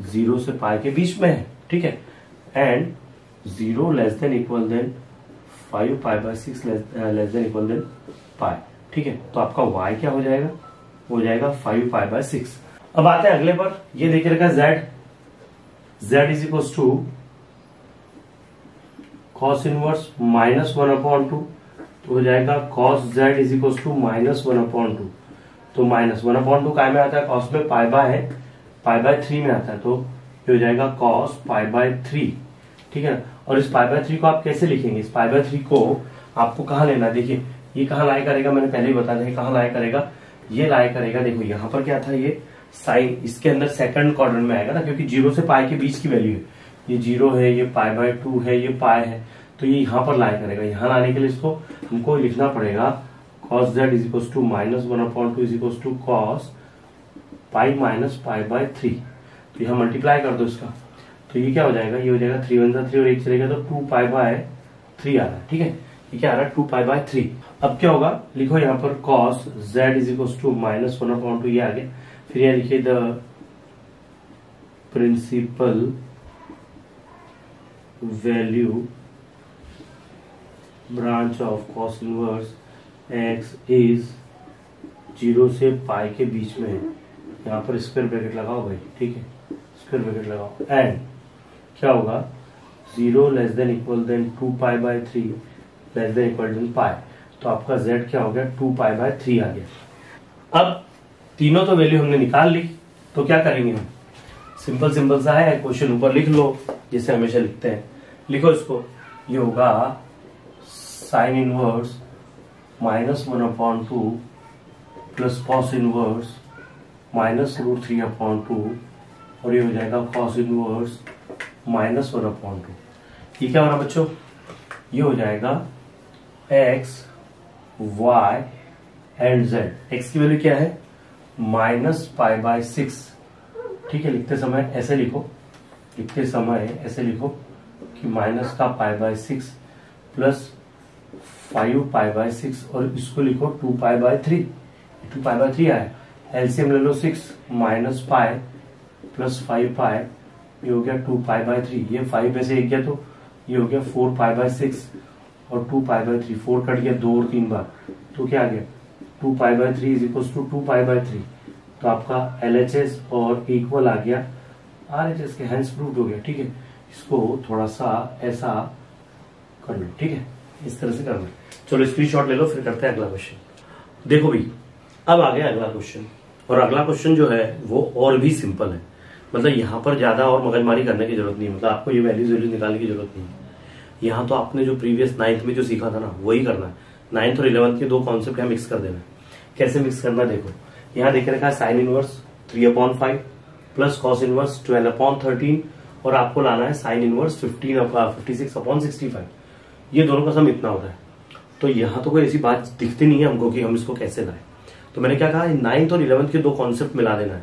0 से पाई के बीच में है, ठीक है, and 0 less than equal than 5 pi by 6 less than equal than pi, ठीक है। तो आपका y क्या हो जाएगा, हो जाएगा 5 पाई बाय 6। अब आते हैं अगले पर, ये देख रखा z is equal to cos inverse -1/2, तो हो जाएगा cos z is equal to -1/2। तो -1/2 काय में आता है, कॉस में पाई बाय 3 में आता है, तो ये हो जाएगा कॉस पाई बाय 3, ठीक है ना। और इस पाई बाय 3 को आप कैसे लिखेंगे, इस पाई बाय 3 को आपको कहाँ लेना है, देखिए ये कहाँ लाया करेगा, मैंने पहले ही बता दिया कहाँ लाया करेगा, ये लाया करेगा, देखो यहाँ पर क्या था, ये साइन इसके अंदर सेकंड क्वाड्रेंट में आएगा ना, क्योंकि 0 से पाई के बीच की वैल्यू है, ये 0 है, ये पाई बाय 2 है, ये पाई है, तो ये यहाँ पर लाया करेगा। यहाँ लाने के लिए इसको हमको लिखना पड़ेगा cos z is equal to -1/2 is equal to cos pi minus pi by 3। तो यहाँ मल्टीप्लाई कर दो इसका, तो ये क्या हो जाएगा, ये हो जाएगा 3 × 3 और 1 चलेगा तो 2 पाई बाय 3 आ रहा है, ठीक है। ये क्या आ रहा है, 2 पाई बाय 3। अब क्या होगा, लिखो यहाँ पर cos z is equal to -1/2, ये आ गया। फिर यहाँ लिखिए the principal value branch of cos inverse x is 0 से पाई के बीच में है। यहाँ पर स्क्वायर ब्रैकेट लगाओ भाई, ठीक है, स्क्वायर ब्रैकेट लगाओ, एंड क्या होगा 0 less than equal than 2 pi by 3 less than equal than pi. तो आपका z क्या हो गया, 2 पाई बाय 3 आ गया। अब तीनों तो वैल्यू हमने निकाल ली, तो क्या करेंगे हम, सिंपल सा है, क्वेश्चन ऊपर लिख लो जैसे हमेशा लिखते हैं, लिखो इसको, ये होगा sign inverse -1/2 plus cos inverse -√3/2 और ये हो जाएगा कॉस इनवर्स -1/2। ये क्या हो रहा बच्चों, ये हो जाएगा x y and z। x की वैल्यू क्या है, -π/6, ठीक है। लिखते समय ऐसे लिखो कि माइनस का π/6 प्लस 5π/6 और इसको लिखो 2π/3, 2π/3 आया, एलसीएम ले लो 6 माइनस पाई प्लस 5π, ये हो गया 2π/3, ये 5 में से एक गया तो ये हो गया 4π/6 और 2π/3, 4 कट गया 2 और 3 बार, तो क्या आ गया 2π/3 इज इक्वल टू 2π/3। तो आपका LHS और इक्वल आ गया RHS के, हैंस प्रूव्ड हो गया, ठीक है। इसको थोड़ा सा ऐसा कर लो, ठीक है, इस तरह से करना। चलो स्क्रीनशॉट ले लो, फिर करते हैं अगला क्वेश्चन। देखो भाई, अब आ गया अगला क्वेश्चन, और अगला क्वेश्चन जो है वो और भी सिंपल है, मतलब यहाँ पर ज्यादा और मगजमारी करने की जरूरत नहीं है, मतलब आपको ये वैल्यूज निकालने की जरूरत नहीं है। यहाँ तो आपने जो प्रीवियस 9th में जो सीखा था ना वही करना है। 9th और 11th के दो कॉन्सेप्ट यहाँ मिक्स कर देना है। कैसे मिक्स करना, देखो यहाँ देख रखा है sine inverse 3/5 plus cos inverse 12/13 और आपको लाना है साइन इनवर्स 56/65। ये दोनों का सम इतना होता है। तो यहाँ तो कोई ऐसी बात दिखती नहीं है हमको कि हम इसको कैसे लाए। तो मैंने क्या कहा, 9th और 11th के दो कॉन्सेप्ट मिला देना है।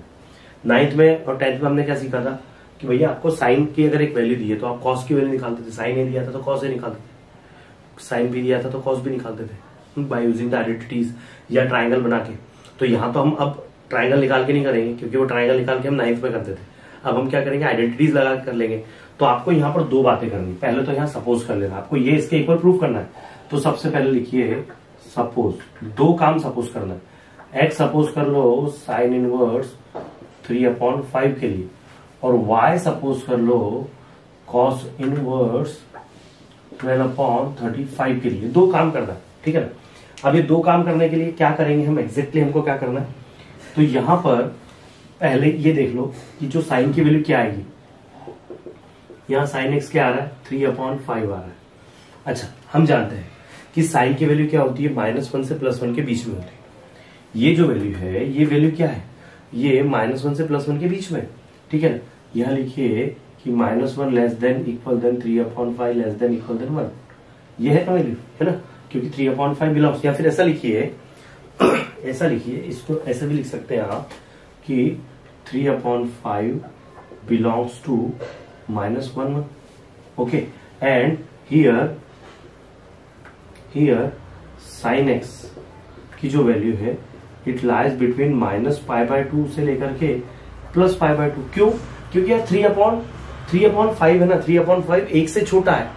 9th में और 10th में हमने क्या सीखा था कि भैया आपको साइन की अगर एक वैल्यू दी है तो आप कॉस की वैल्यू निकालते थे, साइन ए दिया था तो कॉस ए निकालते थे, साइन बी दिया था तो कॉस बी निकालते थे बाय यूजिंग द आइडेंटिटीज या ट्राइंगल बना के। तो यहाँ तो हम अब ट्राइंगल निकाल के नहीं करेंगे, क्योंकि वो ट्राइंगल निकाल के हम 9th में करते थे। अब हम क्या करेंगे, आइडेंटिटीज लगा कर लेंगे। तो आपको यहाँ पर दो बातें करनी, पहले तो यहाँ सपोज कर लेना, आपको ये इसके इक्वल प्रूफ करना है। तो सबसे पहले लिखिए सपोज, दो काम सपोज करना है। एक्स सपोज कर लो साइन इनवर्स 3/5 के लिए, और y सपोज कर लो cos इनवर्स 12/35 के लिए। दो काम करना, ठीक है ना। अब ये दो काम करने के लिए क्या करेंगे हम, एग्जैक्टली हमको क्या करना है, तो यहां पर पहले ये देख लो कि जो साइन की वैल्यू क्या आएगी। यहां साइन एक्स क्या आ रहा है, 3/5 आ रहा है। अच्छा, हम जानते हैं कि साइन की वैल्यू क्या होती है, -1 से +1 के बीच में होती है। ये जो वैल्यू है, ये वैल्यू क्या है, ये -1 से +1 के बीच में, ठीक है ना। यहां लिखिए कि -1 less than equal than 3/5 less than equal than 1, ये है ना वैल्यू, है ना, क्योंकि 3/5 बिलोंग्स। या फिर ऐसा लिखिए इसको ऐसे भी लिख सकते हैं आप कि 3/5 belongs to -1, okay. And here sine x की जो वैल्यू है इट लाइज बिटवीन -π/2 से लेकर के +π/2। क्यों? क्योंकि यार 3/5 है ना, 3/5 1 से छोटा है,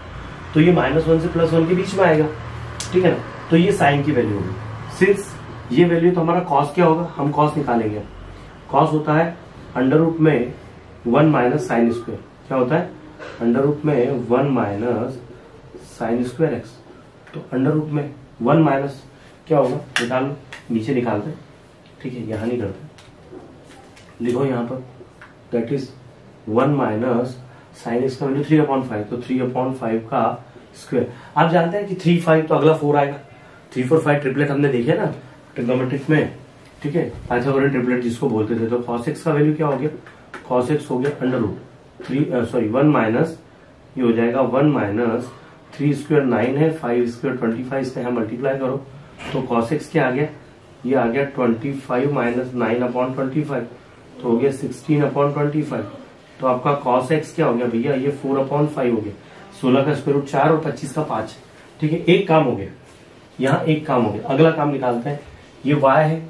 तो ये -1 से +1 के बीच में आएगा, ठीक है ना। तो ये साइन की वैल्यू होगी। सिंस ये वैल्यू तो हमारा कॉस क्या होगा, हम कॉस निकालेंगे। कॉस होता है अंडर रूट में 1 माइनस साइन स्क्वायर। क्या होता है? अंडर रूट में 1 माइनस साइन स्क्वायर एक्स। तो अंडर रूट में 1 माइनस क्या होगा, निकाल लो, नीचे निकालते, ठीक है, यहां नहीं करते, लिखो यहां पर, that is 1 minus sine x का वैल्यू 3/5, तो 3/5 का स्क्वायर। आप जानते हैं कि 3 5 तो अगला 4 आएगा। 3 4 5 ट्रिपलेट हमने देखे ना ट्रिग्नोमेट्रिक में, ठीक है, पाइथागोरस ट्रिपलेट जिसको बोलते थे। तो cos x का वैल्यू क्या हो गया, cos x हो गया अंडर रूट 1 माइनस, ये हो जाएगा 1 माइनस 3 स्क्वायर 9 है, 5 स्क्वायर 25, इससे यहाँ मल्टीप्लाई करो तो cos x क्या आ गया, ये आ गया 25 माइनस 9/25, तो हो गया 16/25। तो आपका cos x क्या हो गया भैया, ये 4/5 हो गया। 16 का स्क्वायर रूट 4 और 25 का 5, ठीक है। एक काम हो गया, यहाँ एक काम हो गया। अगला काम निकालते हैं। ये y है,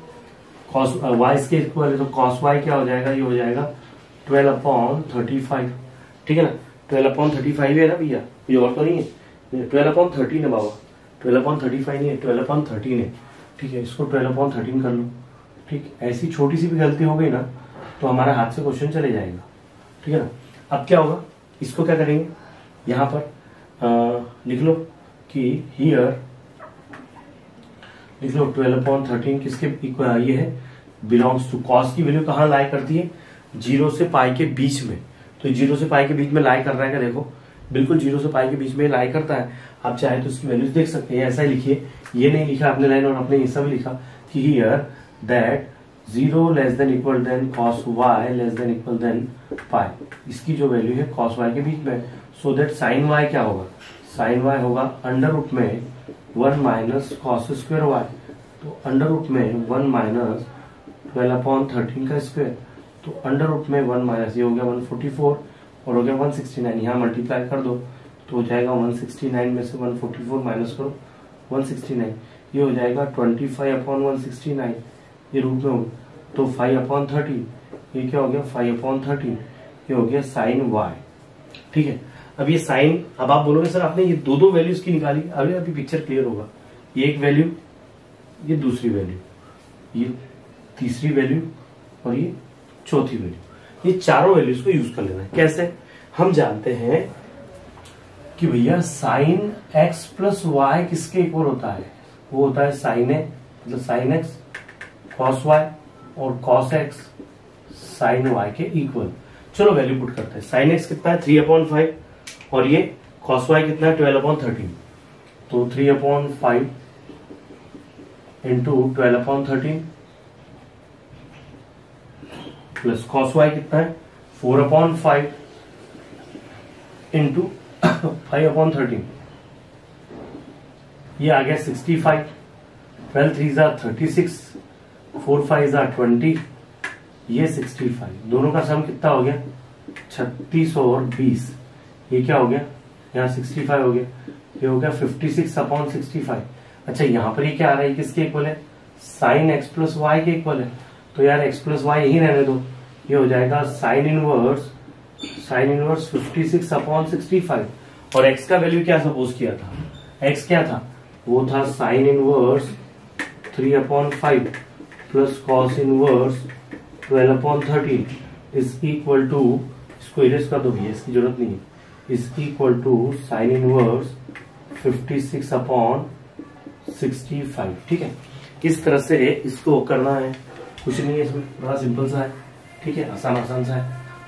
cos y इसके इक्वल है, तो cos y क्या हो जाएगा, ये हो जाएगा 12/35, ठीक है ना। 12/35 है ना भैया, ये और तो नहीं है, 12/13 है बाबा, 12/35 नहीं है, 12/13 है, ठीक है। इसको 12/13 कर लो, ठीक। ऐसी छोटी सी भी गलती हो गई ना तो हमारा हाथ से क्वेश्चन चले जाएगा, ठीक है ना। अब क्या होगा, इसको क्या करेंगे, यहां पर लिख लो कि हियर लिख लो 12/13 किसके ये है, बिलोंग्स टू, कॉस की वैल्यू कहाँ लाई करती है, 0 से पाई के बीच में। तो 0 से पाई के बीच में लाई कर रहा है क्या, देखो बिल्कुल 0 से पाई के बीच में लाई करता है। आप चाहे तो इसकी वैल्यूज देख सकते हैं, ऐसा ही लिखिए, ये नहीं लिखा आपने लाइन और आपने ऐसा भी लिखा कि here that 0 less than equal than cos y less than equal than pi, इसकी जो वैल्यू है कॉस वाई के बीच में। सो दैट साइन वाई क्या होगा, साइन वाई होगा अंडर रूट में 1 माइनस कॉस स्क्वायर वाई, तो अंडर रूट में 1 माइनस 12/13 का स्क्वायर, तो अंडर रूट में 1 माइनस, ये हो गया 144 और हो गया 169, यहाँ मल्टीप्लाई कर दो तो हो जाएगा 169 में से 144 माइनस करो 169, ये हो जाएगा 25/169, ये रूट में होगा, तो 5/13, ये क्या हो गया 5/13, ये हो गया साइन वाई, ठीक है। अब ये साइन, अब आप बोलोगे सर आपने ये दो वैल्यूज की निकाली, अभी पिक्चर क्लियर होगा। ये एक वैल्यू, ये दूसरी वैल्यू, ये तीसरी वैल्यू और ये चौथी वैल्यू, ये चारों वैल्यूज को यूज कर लेना है। कैसे, हम जानते हैं कि भैया साइन एक्स प्लस वाई किसके इक्वल होता है, वो होता है साइन ए मतलब साइन एक्स कॉस वाई और कॉस एक्स साइन वाई के इक्वल। चलो वैल्यू पुट करते हैं। साइन एक्स कितना है 3/5 और ये कॉस वाई कितना है 12/13, तो 3/5 इंटू 12/13 प्लस कॉस वाई कितना है 4/5 इंटू 5/13, ये आ गया 65, 12 3 36, 4 5 20, ये 65, दोनों का सम कितना हो गया 36 और 20, ये क्या हो गया यहाँ 65 हो गया, ये हो गया 56/65। अच्छा यहाँ पर ये क्या आ रहा है, किसके इक्वल है, साइन एक्स प्लस वाई के इक्वल है, तो यार एक्स प्लस वाई यही रहने दो, ये हो जाएगा साइन इनवर्स 56/65 और एक्स का वैल्यू क्या सपोज किया था, एक्स क्या था, वो था sine inverse 3/5 plus cos inverse 12/13 is equal to, इसको इरेज कर दो भैया, इसकी जरूरत नहीं है, is equal to sine inverse 56/65, ठीक है। इस तरह से इसको करना है, कुछ नहीं है इसमें, बड़ा सिंपल सा है, ठीक है, आसान सा है,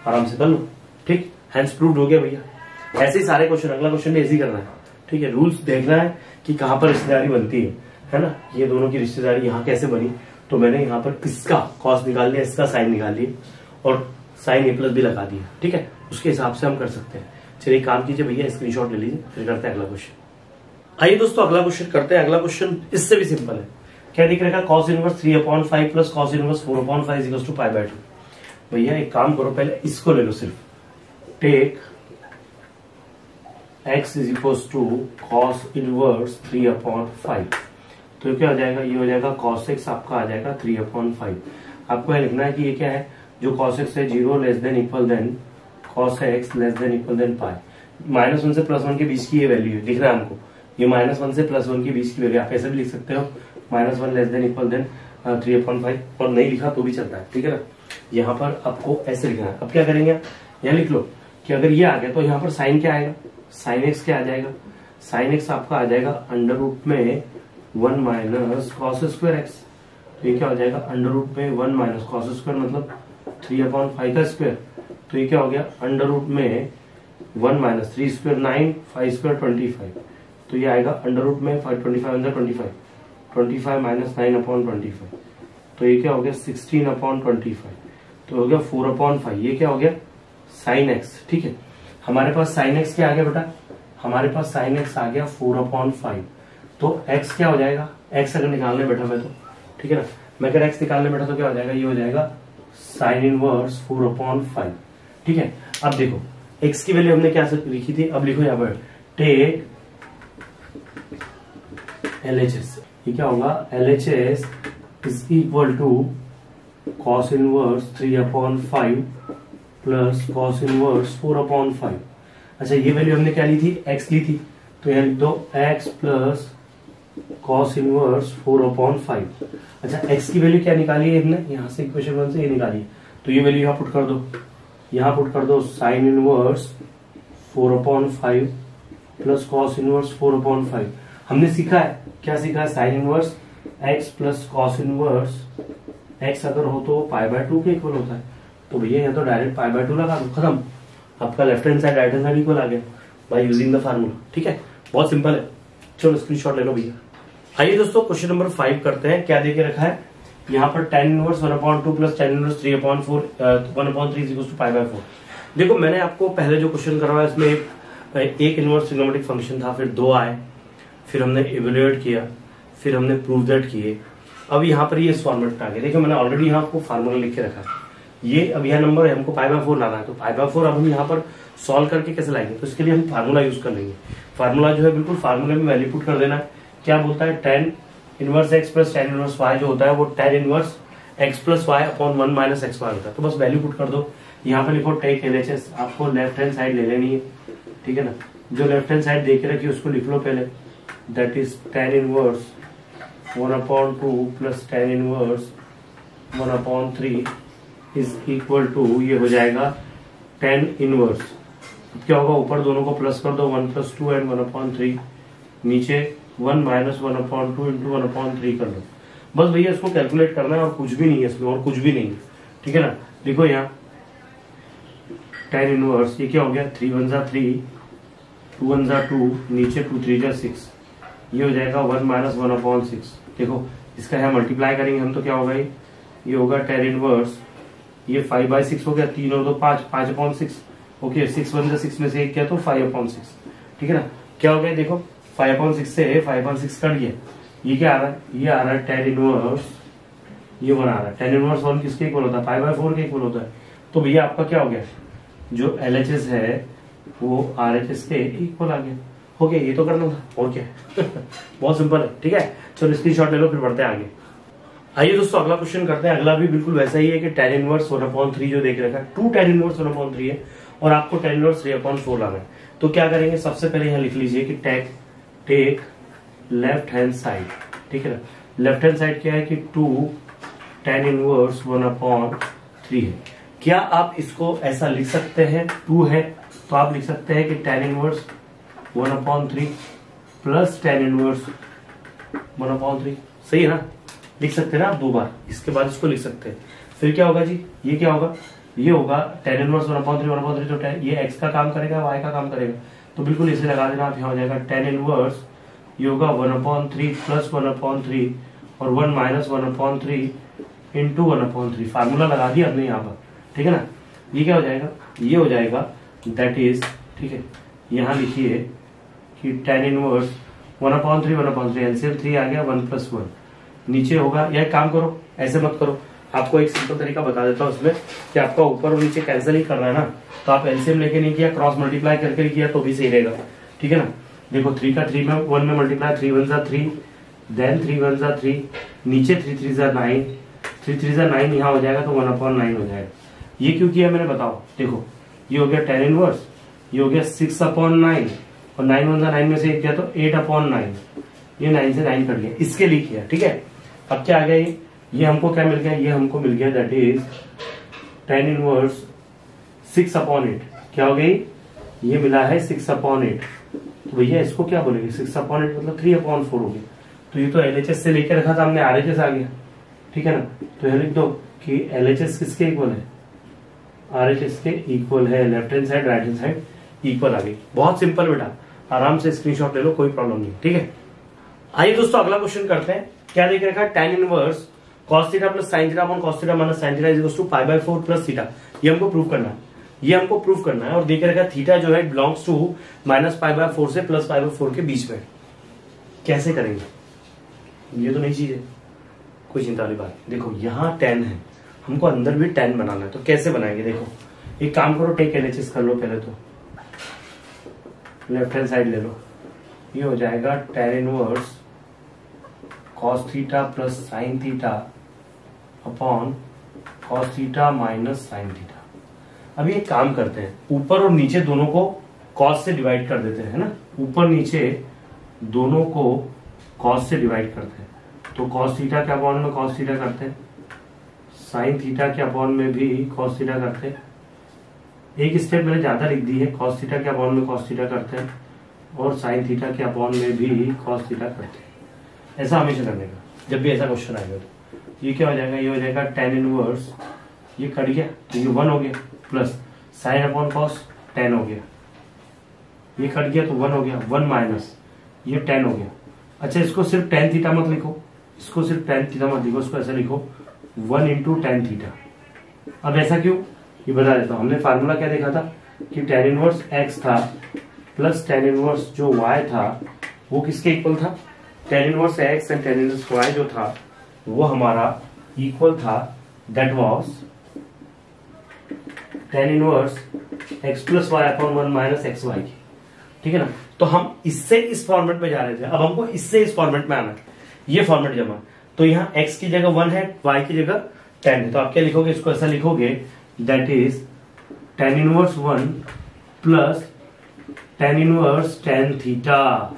आराम से कर लो, ठीक। हैंड्स प्रूव्ड हो गया भैया। ऐसे ही सारे क्वेश्चन, अगला क्वेश्चन भी ऐसे ही करना है, ठीक है। रूल्स देखना है कि कहां पर रिश्तेदारी बनती है ना, ये दोनों की रिश्तेदारी यहाँ कैसे बनी, तो मैंने यहाँ पर इसका कॉस निकाल लिया, इसका साइन निकाल लिया और साइन ए प्लस भी लगा दिया, ठीक है। उसके हिसाब से हम कर सकते हैं। चलिए काम कीजिए भैया, स्क्रीनशॉट ले लीजिए, फिर करते हैं अगला क्वेश्चन। आइए दोस्तों अगला क्वेश्चन करते हैं। अगला क्वेश्चन इससे भी सिंपल है। क्या दिख रहेगा, cos inverse 3/5 plus cos inverse 4/5 equals to π/2। भैया एक काम करो, पहले इसको ले लो, सिर्फ take x is equals to cos inverse 3/5। तो क्या हो जाएगा, ये हो जाएगा cos x आपका आ जाएगा 3/5। आपको यह लिखना है कि ये क्या है, जो cos x है 0 less than equal than cos x less than equal than pi. -1 से +1 के बीच की ये वैल्यू है, लिखना है हमको। ये -1 से +1 के बीच की वैल्यू आप ऐसे भी लिख सकते हो, -1 लेस देन इक्वल देन 3/5, और नहीं लिखा तो भी चलता है, ठीक है ना। यहाँ पर आपको ऐसे लिखना है। अब क्या करेंगे, यहाँ लिख लो कि अगर ये आ गया तो यहाँ पर साइन क्या आएगा, साइन एक्स क्या आ जाएगा, साइन एक्स आपका आ जाएगा अंडर रूट में 1 माइनस कॉस स्क्वायर एक्स। तो ये क्या हो जाएगा, अंडर रूट में 1 माइनस कॉस स्क्वायर मतलब 3/5 का स्क्वायर। तो ये क्या हो गया, अंडर रूट में 1 माइनस 3 स्क्वायर 9, 5 स्क्वायर 25। तो ये आएगा अंडर रूट में 25 अंदर 25 माइनस 9/25। तो ये क्या हो गया 16/25। तो हो गया 4/5। ये क्या हो गया साइन एक्स, ठीक है। हमारे पास साइन एक्स क्या आ गया बेटा, हमारे पास साइन एक्स आ गया 4/5। तो एक्स क्या हो जाएगा, एक्स अगर निकालने बैठा मैं तो, ठीक है ना, मैं अगर एक्स निकालने बैठा तो क्या हो जाएगा, ये हो जाएगा साइन इनवर्स 4/5, ठीक है। अब देखो एक्स की वैल्यू हमने क्या लिखी थी, अब लिखो यहाँ पर टेक LHS। ये क्या होगा, LHS is equal to cos inverse 3/5 plus cos inverse 4/5। अच्छा ये वैल्यू हमने क्या ली थी, x ली थी, तो यहाँ लिख दो x प्लस cos इनवर्स 4/5। अच्छा x की वैल्यू क्या निकाली है हमने, यहाँ से इक्वेशन 1 से ये निकाली है, तो ये वैल्यू यहाँ पुट कर दो, यहाँ पुट कर दो sine inverse 4/5 plus cos inverse 4/5। हमने सीखा है, क्या सीखा है, sine inverse x plus cos inverse x अगर हो तो π/2 के इक्वल होता है। तो भैया यहाँ तो डायरेक्ट π/2 लगा दो, खत्म, आपका left hand side right hand side equal आ गया बाय यूजिंग द फार्मूला, ठीक है, बहुत सिंपल है। चलो स्क्रीनशॉट ले लो भैया। आइए दोस्तों क्वेश्चन नंबर 5 करते हैं। क्या देके रखा है यहाँ पर, tan inverse 1/2 plus tan inverse 3/4 1/3 equals to π/4। देखो मैंने आपको पहले जो क्वेश्चन करवाया इसमें एक इनवर्स ट्रिग्नोमेट्रिक फंक्शन था, फिर 2 आए, फिर हमने इवेल्युएट किया, फिर हमने प्रूव दैट किए। अब यहाँ पर ये इस फॉर्मेट में आ गया। देखो मैंने ऑलरेडी यहाँ आपको फार्मूला लिख के रखा है, ये अब यह नंबर है, हमको π/4 लाना है, तो π/4 अब हम यहाँ पर सॉल्व करके कैसे लाएंगे, तो इसके लिए हम फार्मूला यूज कर लेंगे। फार्मूला जो है बिल्कुल फार्मूले में वैल्यू पुट कर देना है। क्या बोलता है, tan inverse x plus tan inverse y जो होता है वो tan inverse x plus y upon 1 minus x y होता है। तो बस वैल्यू पुट कर दो, यहाँ पे लिखो टेक LHS। आपको लेफ्ट हैंड साइड ले लेनी है, ठीक है ना, जो लेफ्ट हैंड साइड देख रखी है उसको लिख लो पहले, that is tan inverse 1/2 plus tan inverse 1/3 is equal to, ये हो जाएगा tan इनवर्स। क्या होगा, ऊपर दोनों को प्लस कर दो, 1 + 2 एंड 1/3, नीचे 1 - 1/2 इंटू 1/3 कर लो। बस भैया इसको कैलकुलेट करना है और कुछ भी नहीं है इसमें, और कुछ भी नहीं है, ठीक है ना। देखो यहाँ tan इनवर्स, ये क्या हो गया, 3 × 1 = 3, 2 × 1 = 2, नीचे 2 × 3 = 6, ये हो जाएगा 1 - 1/6। देखो इसका यहाँ मल्टीप्लाई करेंगे हम तो क्या होगा, ये होगा tan इनवर्स, ये 5/6 हो गया, 3 और 2 5, 5/6, ओके, 6 × 1 = 6 में से एक किया तो 5/6, ठीक है ना। क्या हो गया, देखो 5/6 से 5/6 कट गया, ये क्या आ रहा है, ये आ रहा है tan इनवर्स, ये 1 आ रहा है। tan इनवर्स 1 किसके इक्वल होता है, π/4 के इक्वल होता है। तो भैया आपका क्या हो गया, जो LHS है वो RHS के इक्वल आ गया। ओके, ये तो करना था, और क्या है बहुत सिंपल है, ठीक है। चलो स्क्रीनशॉट ले लो, फिर बढ़ते हैं आगे। आइए दोस्तों अगला क्वेश्चन करते हैं। अगला भी बिल्कुल वैसा ही है कि tan इनवर्स 1/3 जो देख रखा है, 2 tan इनवर्स 1/3 है और आपको tan इनवर्स 3/4 लाना है। तो क्या करेंगे, सबसे पहले यहाँ लिख लीजिए कि टेक लेफ्ट हैंड साइड, ठीक है ना। लेफ्ट हैंड साइड क्या है कि 2 tan इनवर्स 1/3 है। क्या आप इसको ऐसा लिख सकते हैं, 2 है तो आप लिख सकते हैं कि tan inverse 1/3 plus tan inverse 1/3, सही है ना, लिख सकते हैं ना आप 2 बार, इसके बाद इसको लिख सकते हैं। फिर क्या होगा जी, ये क्या होगा, ये होगा tan इनवर्स 1/3 तो ये x का काम करेगा, y का काम करेगा, तो बिल्कुल इसे लगा देना आप। यहाँ हो जाएगा tan इनवर्स, ये होगा 1/3 प्लस 1/3 और 1 - 1/3 इंटू 1/3, फार्मूला लगा दिया आपने यहाँ पर, ठीक है ना। ये क्या हो जाएगा, ये हो जाएगा दैट इज, ठीक है, यहाँ लिखिए कि tan इनवर्स 1/3 एलसीएम 3 आ गया, 1 + 1, नीचे होगा, यह काम करो, ऐसे मत करो, आपको एक सिंपल तरीका बता देता हूँ इसमें कि आपका ऊपर और नीचे कैंसिल ही करना है ना, तो आप एलसीएम लेके नहीं किया, क्रॉस मल्टीप्लाई करके किया तो भी सही रहेगा, ठीक है ना। देखो 3 का 3 में 1 में मल्टीप्लाई, 3 × 1 = 3, देन 3 1 जा 3, नीचे 3 3 जा 9, 3 3 जा 9 यहाँ हो जाएगा तो 1/9 हो जाएगा। ये क्यों किया मैंने बताओ, देखो ये हो गया tan इनवर्स, ये हो गया 6/9 और 9 1 जा 9 में से एक किया तो 8/9, ये 9 से 9 कट गया, इसके लिए किया। ठीक है, अब क्या आ गया ये हमको क्या मिल गया, ये हमको मिल गया दैट इज tan इनवर्स 6/8। क्या हो गई, ये मिला है 6/8। तो भैया इसको क्या बोलेंगे, 6/8 मतलब 3/4 हो गया। तो ये तो LHS से लेकर रखा था हमने, RHS आ गया। ठीक है ना, तो यह लिख दो कि LHS किसके इक्वल है, RHS के इक्वल है। Left hand side right hand side equal आ गई। बहुत सिंपल बेटा, आराम से स्क्रीनशॉट ले लो, कोई प्रॉब्लम नहीं। ठीक है, आइए दोस्तों अगला क्वेश्चन करते हैं। क्या देख रखा है, tan inverse cos theta plus sin theta upon cos theta minus sin theta is equal to π/4 plus theta. ये हमको प्रूव करना है, ये हमको प्रूव करना है। और देख रखा थीटा जो है बिलोंग्स टू -π/4 से +π/4 के बीच में। कैसे करेंगे, ये तो नहीं चीज है, कोई चिंता वाली बात। देखो यहाँ tan है, हमको अंदर भी tan बनाना है, तो कैसे बनाएंगे। देखो एक काम करो, टेक LHS कर लो पहले, तो लेफ्ट हैंड साइड ले लो। ये हो जाएगा tan inverse cos theta plus sin theta upon cos theta minus sin theta. अब ये काम करते हैं, ऊपर और नीचे दोनों को cos से डिवाइड कर देते हैं, है ना। ऊपर नीचे दोनों को cos से डिवाइड करते हैं, तो cos थीटा के अपॉन में cos थीटा करते हैं, sin थीटा के अपॉन में भी cos थीटा करते हैं। एक स्टेप मैंने ज्यादा लिख दी है, cos थीटा के अपॉन में cos थीटा करते हैं और sin थीटा के अपॉन में भी cos थीटा करते हैं। ऐसा हमेशा करने का, जब भी ऐसा क्वेश्चन आएगा। तो ये क्या हो जाएगा, ये हो जाएगा tan इनवर्स, ये कट गया तो ये 1 हो गया, प्लस sin अपॉन cos 10 हो गया, ये कट गया तो 1 हो गया, 1 माइनस ये 10 हो गया। अच्छा इसको सिर्फ tan थीटा मत लिखो, इसको सिर्फ tan थीटा मत लिखो, इसको ऐसा लिखो 1 इंटू tan थीटा। अब ऐसा क्यों, ये बता देता हूं। हमने फार्मूला क्या देखा था कि tan इनवर्स x था प्लस tan इनवर्स जो y था वो किसके इक्वल था, tan inverse x and tan inverse y जो था वो हमारा इक्वल था, that was tan inverse x plus y upon 1 minus x y की। ठीक है ना, तो हम इससे इस फॉर्मेट में जा रहे थे, अब हमको इससे इस फॉर्मेट में आना है। ये फॉर्मेट जमा, तो यहाँ x की जगह 1 है, y की जगह 10 है, तो आप क्या लिखोगे, इसको ऐसा लिखोगे that is tan inverse 1 plus tan inverse tan theta.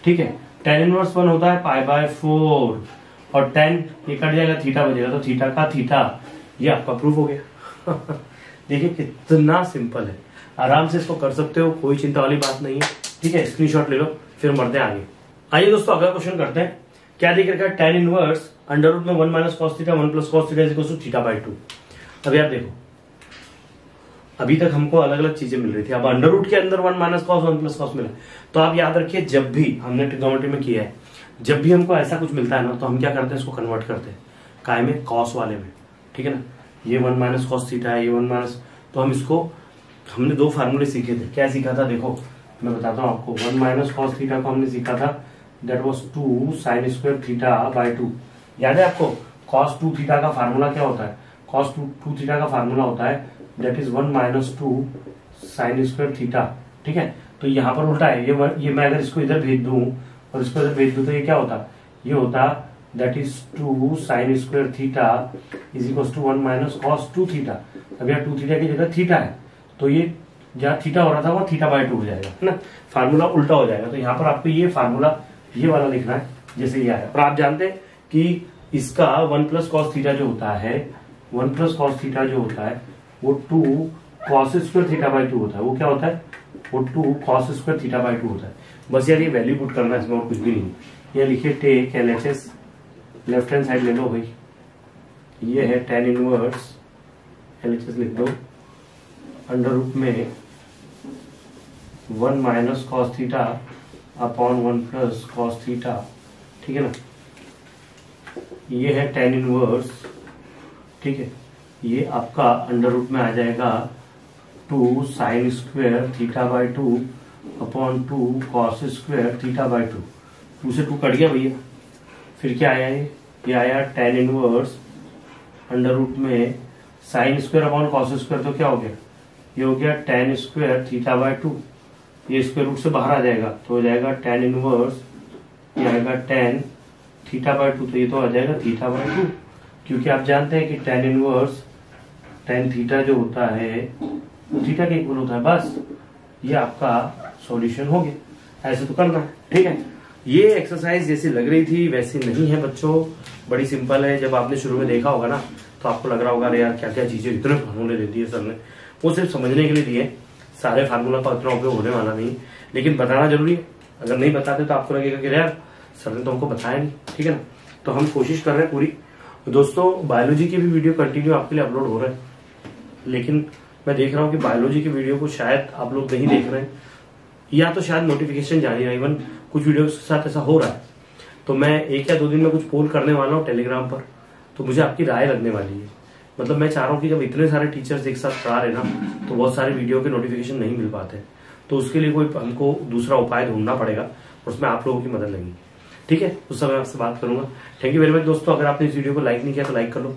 ठीक है, tan इनवर्स 1 होता है π/4 और tan ये कट जाएगा, थीटा बचेगा, तो थीटा का थीटा, ये आपका प्रूफ हो गया। देखिए कितना सिंपल है, आराम से इसको कर सकते हो, कोई चिंता वाली बात नहीं है। ठीक है, स्क्रीनशॉट ले लो, फिर बढ़ते हैं आगे। आइए दोस्तों अगला क्वेश्चन करते हैं। क्या देख रखा है, tan इनवर्स अंडर रूट में 1 minus cos theta 1 plus cos theta is equal to θ/2। अब यार देखो, अभी तक हमको अलग अलग चीजें मिल रही थी, अब अंडर रूट के अंदर 1 माइनस cos 1 प्लस cos मिला। तो आप याद रखिए, जब भी हमने ट्रिग्नोमेट्री में किया है, जब भी हमको ऐसा कुछ मिलता है ना, तो हम क्या करते हैं, इसको कन्वर्ट करते हैं काय में, cos वाले में। ठीक है ना, ये 1 माइनस cos थीटा है, ये 1 माइनस, तो हम इसको, हमने 2 फार्मूले सीखे थे। क्या सीखा था, देखो मैं बताता हूँ आपको। 1 माइनस cos थीटा को हमने सीखा था, दैट वाज 2 sin स्क्वायर θ/2। याद है आपको, cos 2 थीटा का फार्मूला क्या होता है, cos 2 थीटा का फार्मूला होता है that is 1 minus 2 sin square theta. ठीक है, तो यहाँ पर उल्टा है, ये मैं अगर इसको इधर भेज दूं और इसको इधर भेज दूं तो ये क्या होता, ये होता that is 2 sin square theta is equal to 1 minus cos 2 theta. अब यहाँ 2 थीटा की जगह थीटा है, तो ये जहाँ थीटा हो रहा था वो θ/2 हो जाएगा, है ना, फार्मूला उल्टा हो जाएगा। तो यहाँ पर आपको ये फार्मूला, ये वाला लिखना है जैसे ये है। और आप जानते हैं कि इसका 1 प्लस cos थीटा जो होता है, 1 प्लस cos थीटा जो होता है वो 2 cos स्क्वायर θ/2 होता है। वो क्या होता है, वो 2 cos स्क्वायर θ/2 होता है। बस यार ये वैल्यू पुट करना है इसमें, और कुछ भी नहीं। ये लिखिए take LHS, left hand side ले लो भाई, ये है tan इनवर्स, LHS लिख दो, अंडर रूट में 1 minus cos theta upon 1 plus cos theta. ठीक है ना, ये है tan इनवर्स। ठीक है, ये आपका अंडर रूट में आ जाएगा 2 sin square θ/2 upon 2 cos square θ/2। 2 से 2 कट गया भैया, फिर क्या आया, ये आया tan इनवर्स अंडर रूट में sin square upon cos square, तो क्या हो गया, ये हो गया tan स्क्वायर θ/2। ये स्क्वायर रूट से बाहर आ जाएगा, तो हो जाएगा tan इनवर्स, ये आएगा tan थीटा बाय 2, तो ये तो आ जाएगा थीटा बाय 2, क्योंकि आप जानते हैं कि tan इनवर्स tan थीटा जो होता है वो थीटा के इक्वल होता है। बस ये आपका सॉल्यूशन हो गया। ऐसे तो करना है, ठीक है। ये एक्सरसाइज जैसी लग रही थी वैसी नहीं है बच्चों, बड़ी सिंपल है। जब आपने शुरू में देखा होगा ना तो आपको लग रहा होगा अरे यार क्या क्या चीजें इतने फार्मूले दे दिए सर ने। वो सिर्फ समझने के लिए दिए, सारे फार्मूला का उतना उपयोग होने वाला नहीं, लेकिन बताना जरूरी है। अगर नहीं बताते तो आपको लगेगा कि यार सर ने तो हमको बताया नहीं, ठीक है ना। तो हम कोशिश कर रहे हैं पूरी। दोस्तों बायोलॉजी की भी वीडियो कंटिन्यू आपके लिए अपलोड हो रहे हैं, लेकिन मैं देख रहा हूँ कि बायोलॉजी की वीडियो को शायद आप लोग नहीं देख रहे हैं, या तो शायद नोटिफिकेशन जारी है। इवन कुछ वीडियो के साथ ऐसा हो रहा है। तो मैं 1 या 2 दिन में कुछ पोल करने वाला हूँ टेलीग्राम पर, तो मुझे आपकी राय लगने वाली है। मतलब मैं चाह रहा हूँ कि जब इतने सारे टीचर्स एक साथ पढ़ा रहे ना तो बहुत सारे वीडियो के नोटिफिकेशन नहीं मिल पाते, तो उसके लिए कोई हमको दूसरा उपाय ढूंढना पड़ेगा, और उसमें आप लोगों की मदद लगेगी, ठीक है। उस समय आपसे बात करूंगा। थैंक यू वेरी मच दोस्तों। अगर आपने इस वीडियो को लाइक नहीं किया तो लाइक कर लो,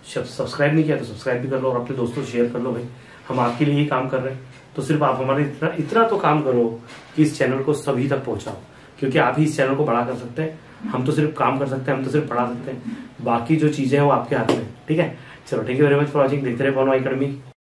सब्सक्राइब नहीं किया तो सब्सक्राइब भी कर लो, और अपने दोस्तों से शेयर कर लो। भाई हम आपके लिए ही काम कर रहे हैं, तो सिर्फ आप हमारे इतना तो काम करो कि इस चैनल को सभी तक पहुंचाओ, क्योंकि आप ही इस चैनल को बड़ा कर सकते हैं। हम तो सिर्फ काम कर सकते हैं, हम तो सिर्फ पढ़ा सकते हैं, बाकी जो चीजें हैं वो आपके हाथ में, ठीक है। चलो thank you very much for watching. देखते रहे पवन अकेडमी।